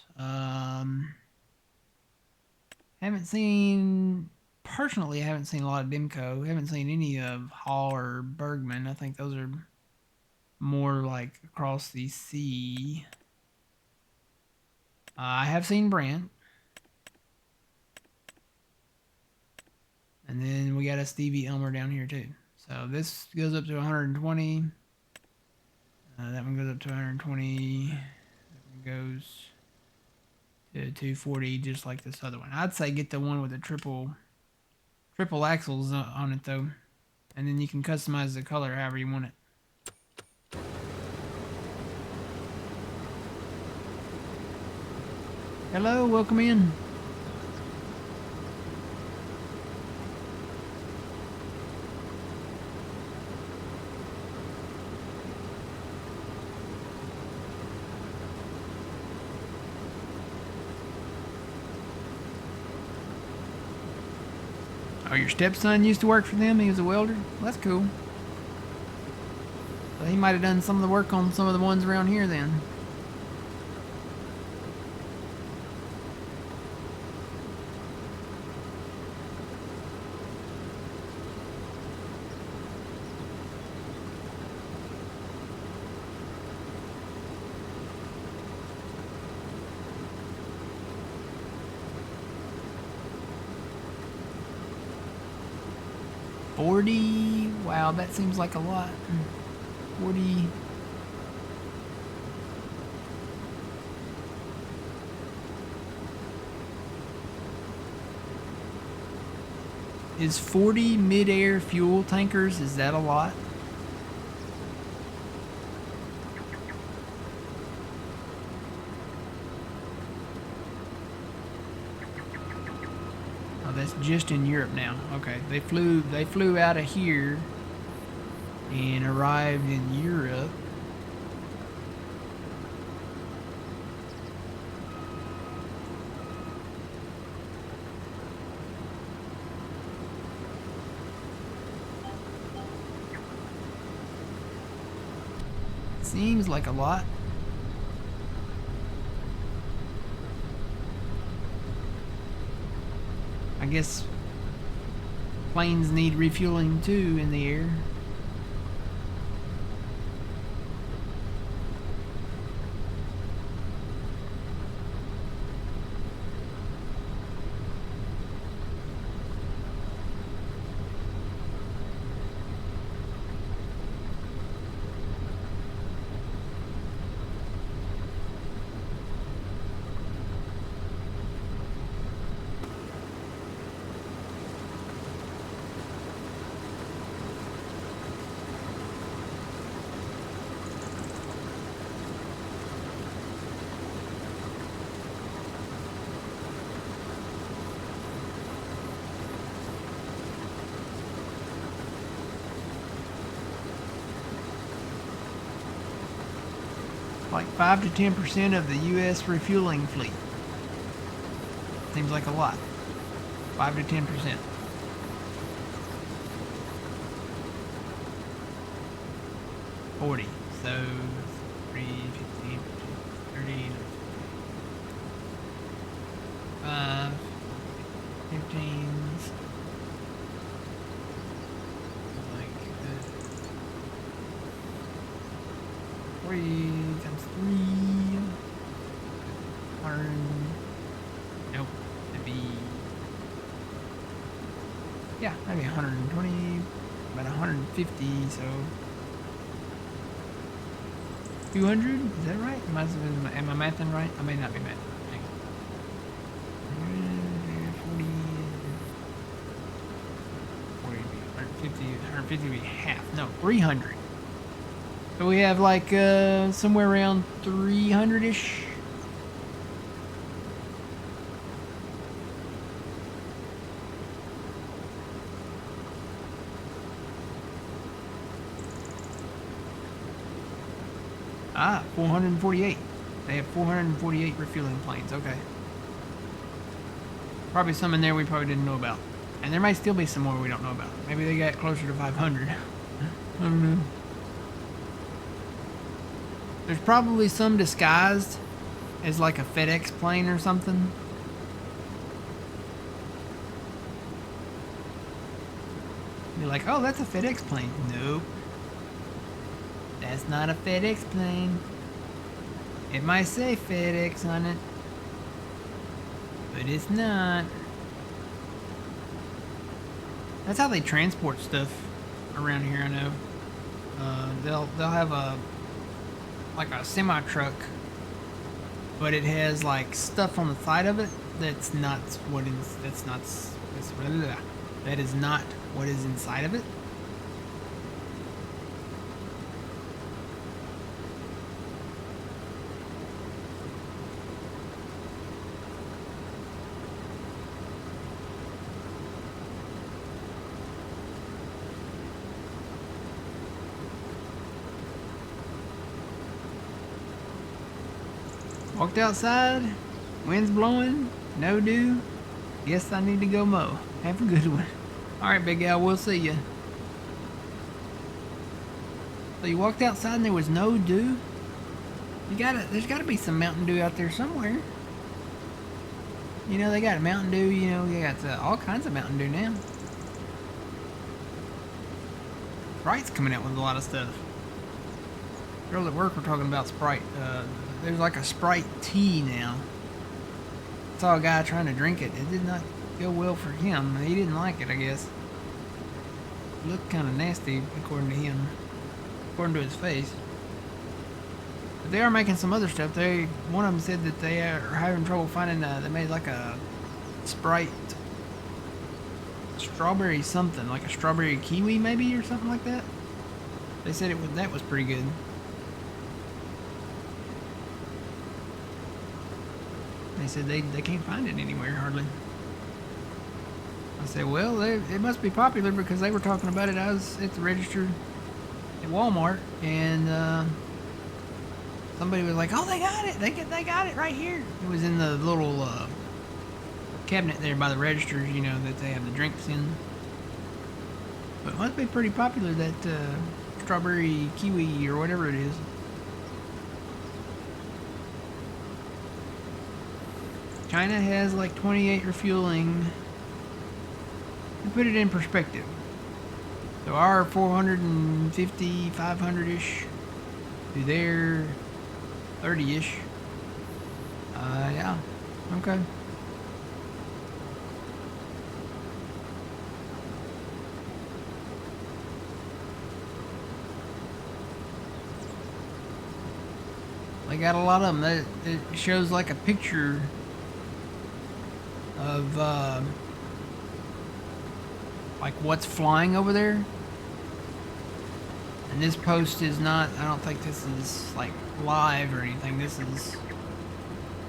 Personally, I haven't seen a lot of Demco. Haven't seen any of Hall or Bergman. I think those are more like across the sea. I have seen Brandt. And then we got a Stevie Elmer down here too. So this goes up to 120. That one goes up to 120. That one goes to 240, just like this other one. I'd say get the one with the triple axles on it though, and then you can customize the color however you want it. Hello, welcome in. Oh, your stepson used to work for them? He was a welder? Well, that's cool. So he might have done some of the work on some of the ones around here then. Wow, that seems like a lot. 40. Is 40 mid-air fuel tankers, is that a lot? Oh, that's just in Europe now. Okay, they flew out of here and arrived in Europe. Seems like a lot. I guess planes need refueling too in the air. Like 5 to 10% of the U.S. refueling fleet. Seems like a lot. 5 to 10%. $40. So 3, 15, 30, 5, 15. Like 40 times 3. 100. Nope. That'd be. Yeah, that'd be 120. About 150. So. 200? Is that right? Am I mathing right? I may not be mathing. 150 would be half. No, 300. So we have like somewhere around 300-ish. Ah, 448. They have 448 refueling planes. Okay. Probably some in there we probably didn't know about. And there might still be some more we don't know about. Maybe they got closer to 500. I don't know. There's probably some disguised as like a FedEx plane or something. You're like, oh, that's a FedEx plane. Nope. That's not a FedEx plane. It might say FedEx on it, but it's not. That's how they transport stuff around here, I know. They'll have a semi truck, but it has like stuff on the side of it that is not what is inside of it. Walked outside, wind's blowing, no dew. Guess I need to go mow. Have a good one. Alright, big gal, we'll see you. So you walked outside and there was no dew? There's gotta be some Mountain Dew out there somewhere. You know, they got Mountain Dew, you know, they got all kinds of Mountain Dew now. Sprite's coming out with a lot of stuff. Girls at work were talking about Sprite. There's like a Sprite tea now. I saw a guy trying to drink it. It did not go well for him. He didn't like it, I guess. It looked kind of nasty, according to him. According to his face. But they are making some other stuff. One of them said that they are having trouble finding. They made like a Sprite strawberry something, like a strawberry kiwi maybe or something like that. They said that was pretty good. They said they can't find it anywhere hardly. I said, well, it must be popular because they were talking about it. I was at the register at Walmart, and somebody was like, "Oh, they got it! They got it right here." It was in the little cabinet there by the registers, you know, that they have the drinks in. But it must be pretty popular, that strawberry kiwi or whatever it is. China has like 28 refueling. To put it in perspective. So our 450, 500-ish to their 30-ish. Yeah. Okay. They got a lot of them. That it shows like a picture of like what's flying over there. And this post is not, I don't think this is like live or anything. This is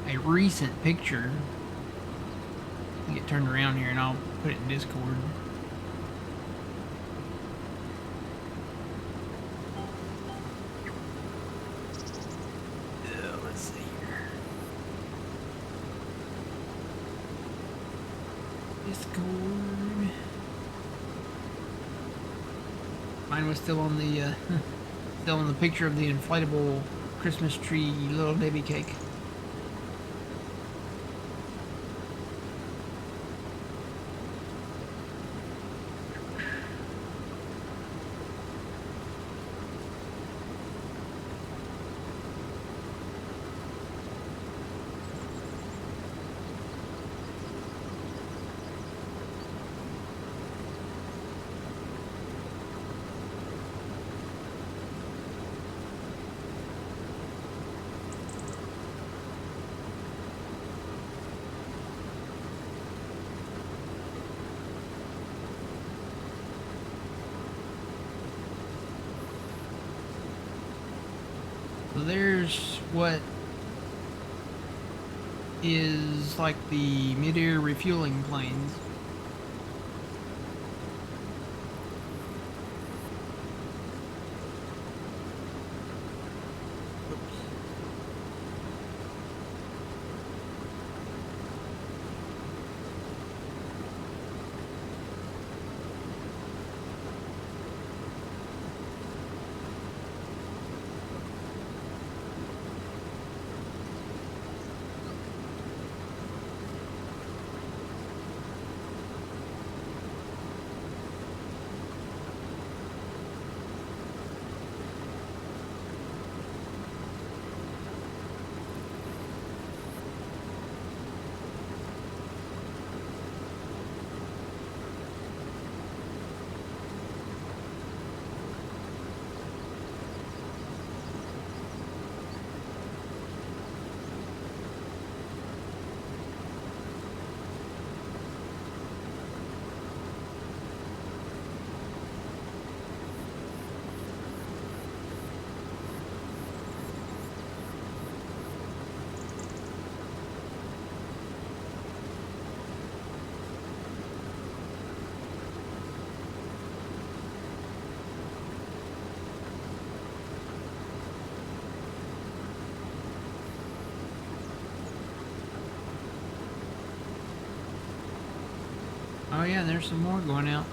a recent picture. Let me get turned around here and I'll put it in Discord. Let's see here. Discord. Mine was still on the picture of the inflatable Christmas tree little baby cake. So there's what is like the mid-air refueling planes. Oh yeah, there's some more going out.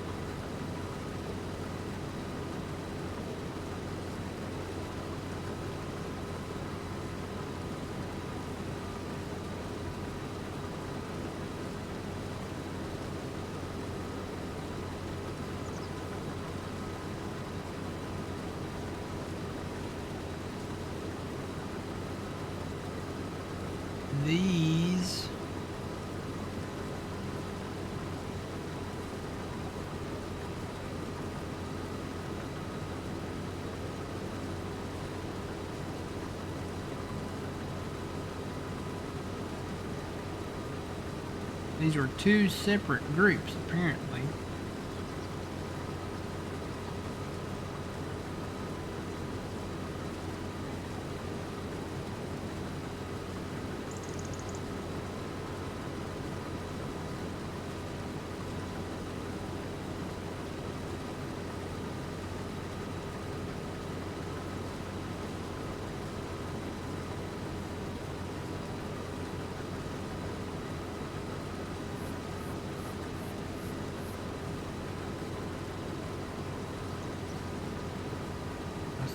These were two separate groups, apparently.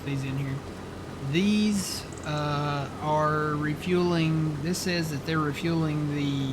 These in here. These are refueling. This says that they're refueling the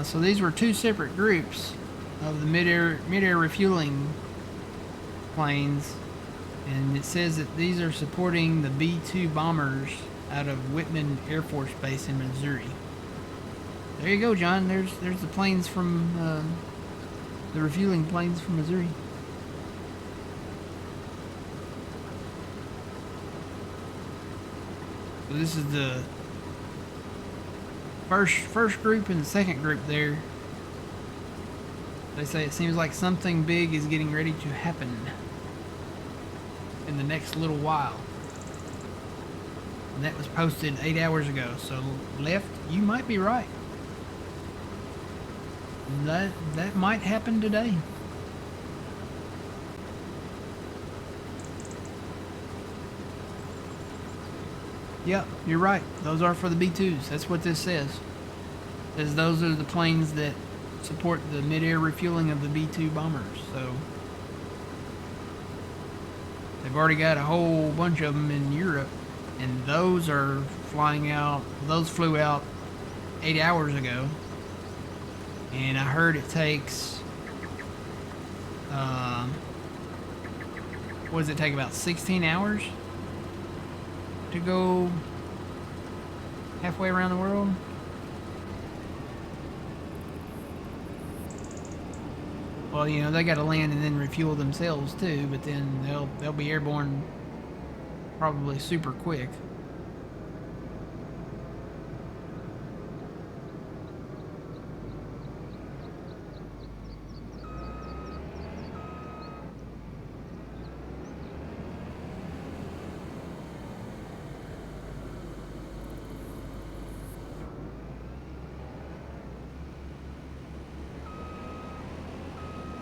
so these were two separate groups of the mid-air refueling planes, and it says that these are supporting the B-2 bombers out of Whitman Air Force Base in Missouri. There you go, John. There's the planes from the refueling planes from Missouri. So this is the first group and the second group there. They say it seems like something big is getting ready to happen in the next little while. And that was posted 8 hours ago. So left, you might be right. That might happen today. Yep, you're right. Those are for the B-2s. That's what this says. It says those are the planes that support the mid-air refueling of the B-2 bombers. So they've already got a whole bunch of them in Europe, and those are flying out. Those flew out 8 hours ago, and I heard it takes. What does it take? About 16 hours to go halfway around the world. Well, you know, they got to land and then refuel themselves too, but then they'll be airborne probably super quick.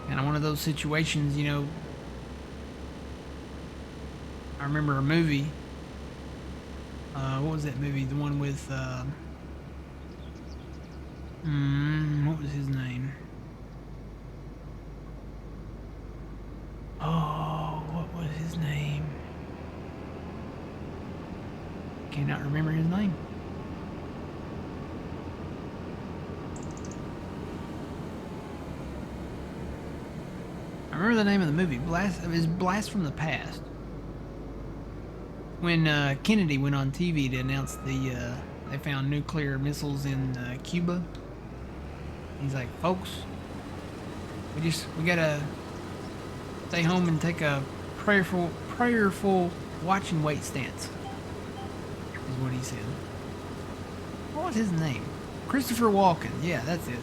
Kind of one of those situations, you know. I remember a movie. What was that movie? The one with, what was his name? Oh, what was his name? Cannot remember his name. I remember the name of the movie. It was Blast from the Past. When Kennedy went on TV to announce they found nuclear missiles in Cuba. He's like, folks, we gotta stay home and take a prayerful watch and wait stance. Is what he said. What was his name? Christopher Walken. Yeah, that's it.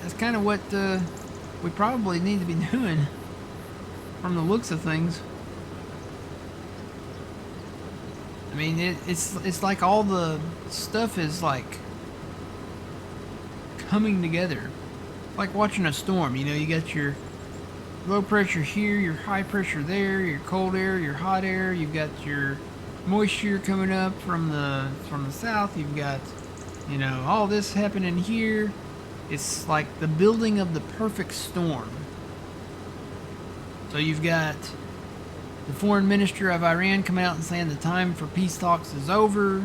That's kind of what we probably need to be doing from the looks of things. I mean, it's like all the stuff is like coming together. Like watching a storm, you know, you got your low pressure here, your high pressure there, your cold air, your hot air, you've got your moisture coming up from the south, you've got, you know, all this happening here. It's like the building of the perfect storm. So you've got the foreign minister of Iran coming out and saying the time for peace talks is over.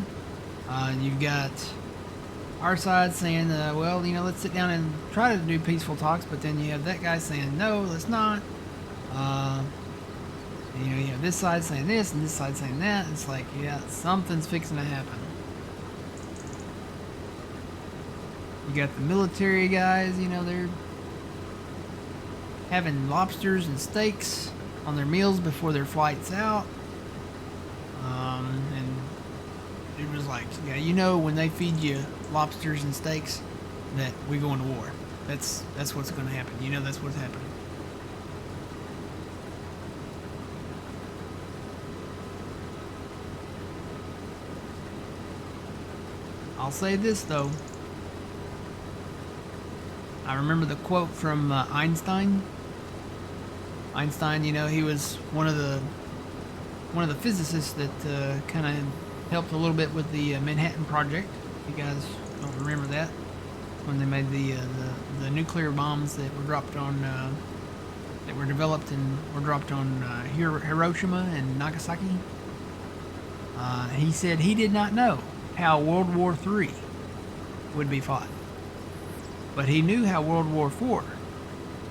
You've got our side saying, well, you know, let's sit down and try to do peaceful talks. But then you have that guy saying, no, let's not. And, you know, you have this side saying this and this side saying that. It's like, yeah, something's fixing to happen. You got the military guys, you know, they're having lobsters and steaks on their meals before their flights out. And it was like, yeah, you know, when they feed you lobsters and steaks, that we go into war. That's what's going to happen. You know, that's what's happening. I'll say this though. I remember the quote from Einstein. Einstein, you know, he was one of the physicists that kind of helped a little bit with the Manhattan Project. If you guys don't remember that, when they made the nuclear bombs that were dropped on that were developed and were dropped on Hiroshima and Nagasaki. He said he did not know how World War III would be fought, but he knew how World War IV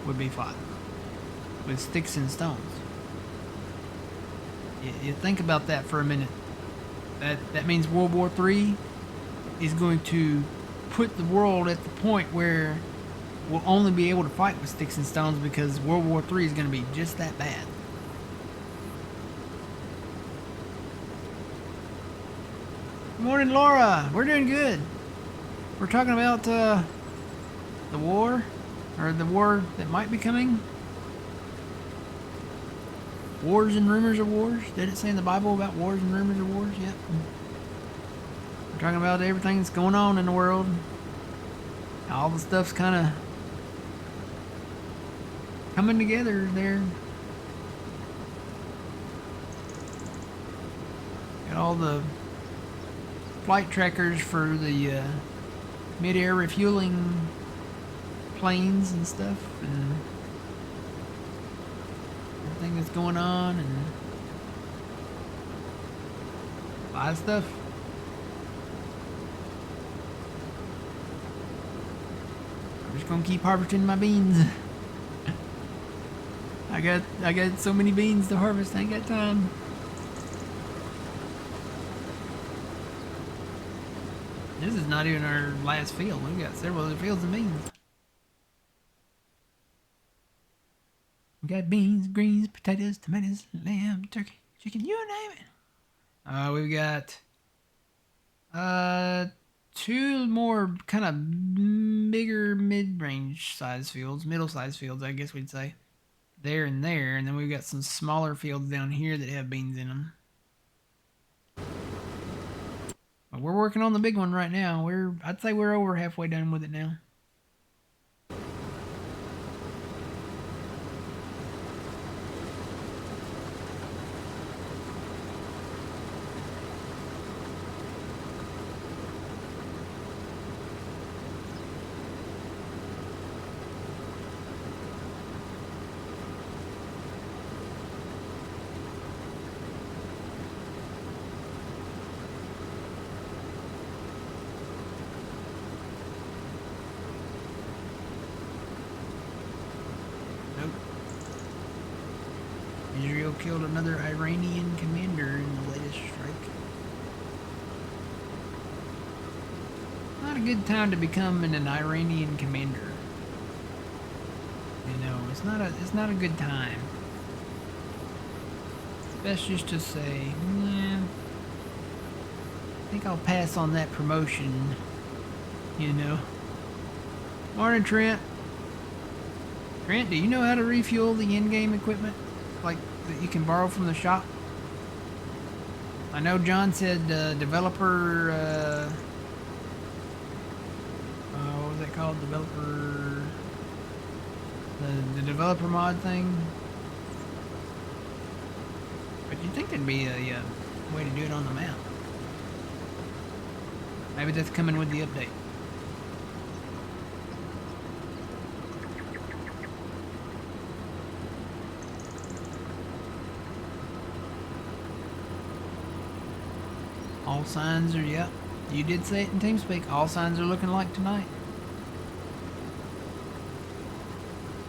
would be fought, with sticks and stones. You think about that for a minute. That means World War III is going to put the world at the point where we'll only be able to fight with sticks and stones, because World War III is going to be just that bad. Good morning, Laura. We're doing good. We're talking about the war, or the war that might be coming. Wars and rumors of wars. Did it say in the Bible about wars and rumors of wars? Yep. We're talking about everything that's going on in the world. All the stuff's kind of coming together there. Got all the flight trackers for the mid-air refueling planes and stuff, and everything that's going on, and a lot of stuff. I'm just gonna keep harvesting my beans. I got so many beans to harvest, I ain't got time. This is not even our last field. We've got several other fields of beans. We got beans, greens, potatoes, tomatoes, lamb, turkey, chicken, you name it. We've got two more kind of bigger mid-range size fields, middle-sized fields, I guess we'd say. There and there, and then we've got some smaller fields down here that have beans in them. But we're working on the big one right now. I'd say we're over halfway done with it now. Israel killed another Iranian commander in the latest strike. Not a good time to become an Iranian commander. You know, it's not a good time. It's best just to say, nah, I think I'll pass on that promotion. You know. Morning, Trent. Trent, do you know how to refuel the in-game equipment? Like, that you can borrow from the shop? I know John said developer, what was that called? Developer, the developer mod thing. But you'd think there'd be a way to do it on the map. Maybe that's coming with the update. All signs are, yep. You did say it in TeamSpeak. All signs are looking like tonight.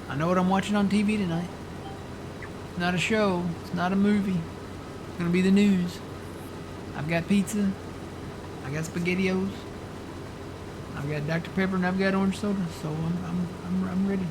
I know what I'm watching on TV tonight. It's not a show. It's not a movie. It's gonna be the news. I've got pizza. I got SpaghettiOs. I've got Dr. Pepper and I've got orange soda. So I'm ready.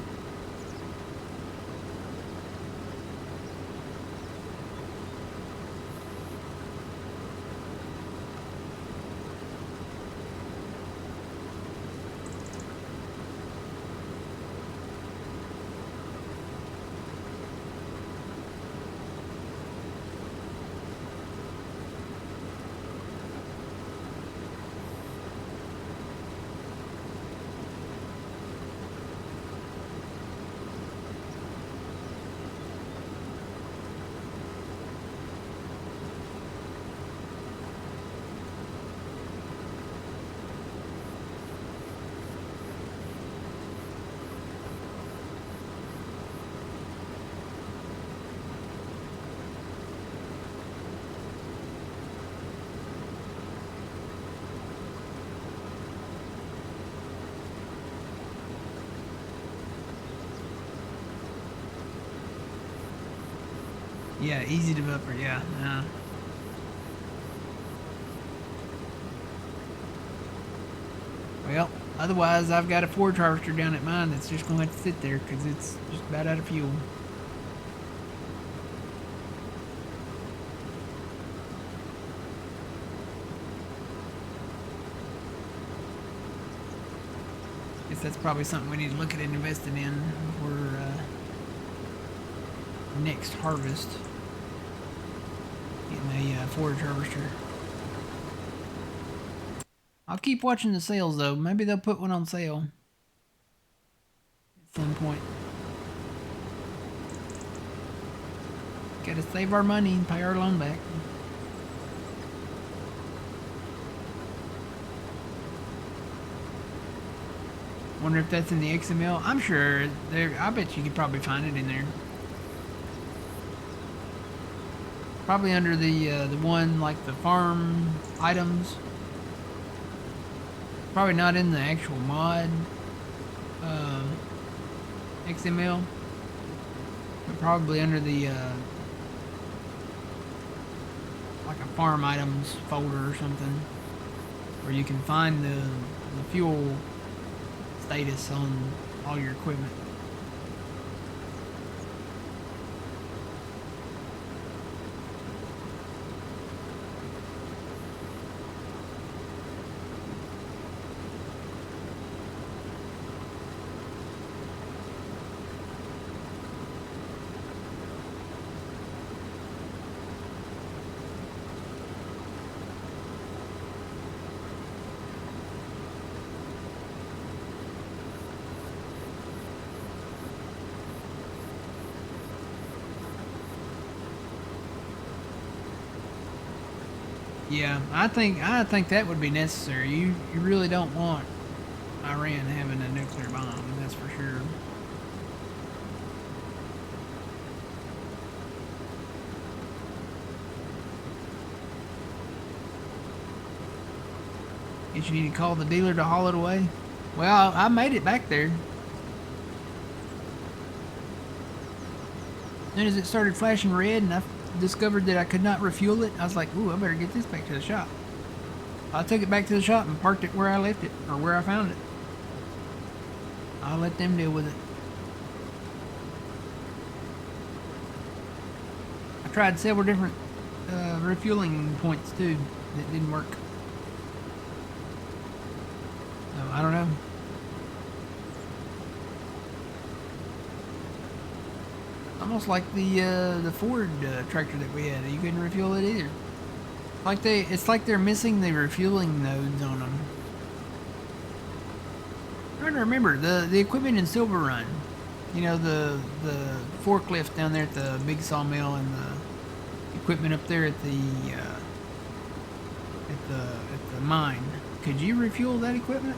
Yeah, easy developer, yeah. Well, otherwise I've got a forage harvester down at mine that's just going to have to sit there because it's just about out of fuel. Guess that's probably something we need to look at investing in for next harvest. Getting a forage harvester. I'll keep watching the sales though. Maybe they'll put one on sale at some point. Gotta save our money and pay our loan back. Wonder if that's in the XML. I'm sure there. I bet you could probably find it in there. Probably under the one like the farm items. Probably not in the actual mod XML, but probably under the like a farm items folder or something, where you can find the fuel status on all your equipment. Yeah, I think that would be necessary. You really don't want Iran having a nuclear bomb, that's for sure. Guess you need to call the dealer to haul it away. Well, I made it back there. As soon as it started flashing red and I discovered that I could not refuel it, I was like, ooh, I better get this back to the shop. I took it back to the shop and parked it where I left it, or where I found it. I'll let them deal with it. I tried several different refueling points too that didn't work. So I don't know. Almost like the Ford tractor that we had. You couldn't refuel it either. It's like they're missing the refueling nodes on them. I'm trying to remember the equipment in Silver Run. You know, the forklift down there at the big sawmill and the equipment up there at the mine. Could you refuel that equipment?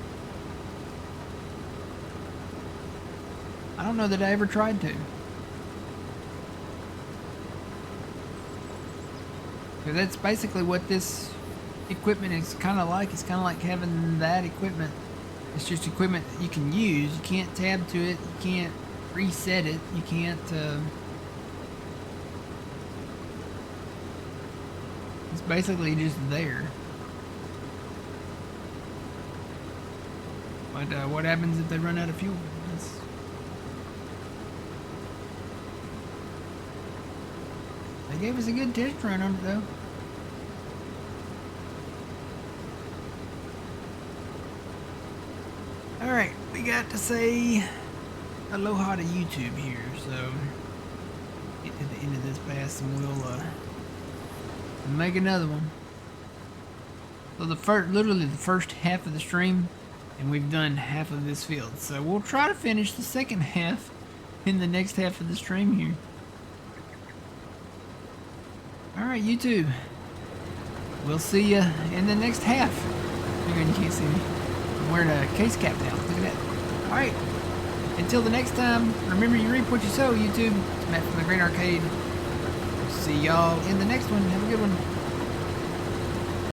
I don't know that I ever tried to. Because that's basically what this equipment is kind of like. It's kind of like having that equipment. It's just equipment that you can use. You can't tab to it. You can't reset it. You can't... it's basically just there. But what happens if they run out of fuel? They gave us a good test run on it though. Alright, we got to say aloha to YouTube here, so get to the end of this pass and we'll make another one. So literally the first half of the stream, and we've done half of this field. So we'll try to finish the second half in the next half of the stream here. Alright, YouTube. We'll see you in the next half. Again, you can't see me. I'm wearing a case cap now. Look at that. Alright. Until the next time, remember you reap what you sow, YouTube. It's Matt from the Green Arcade. See y'all in the next one. Have a good one.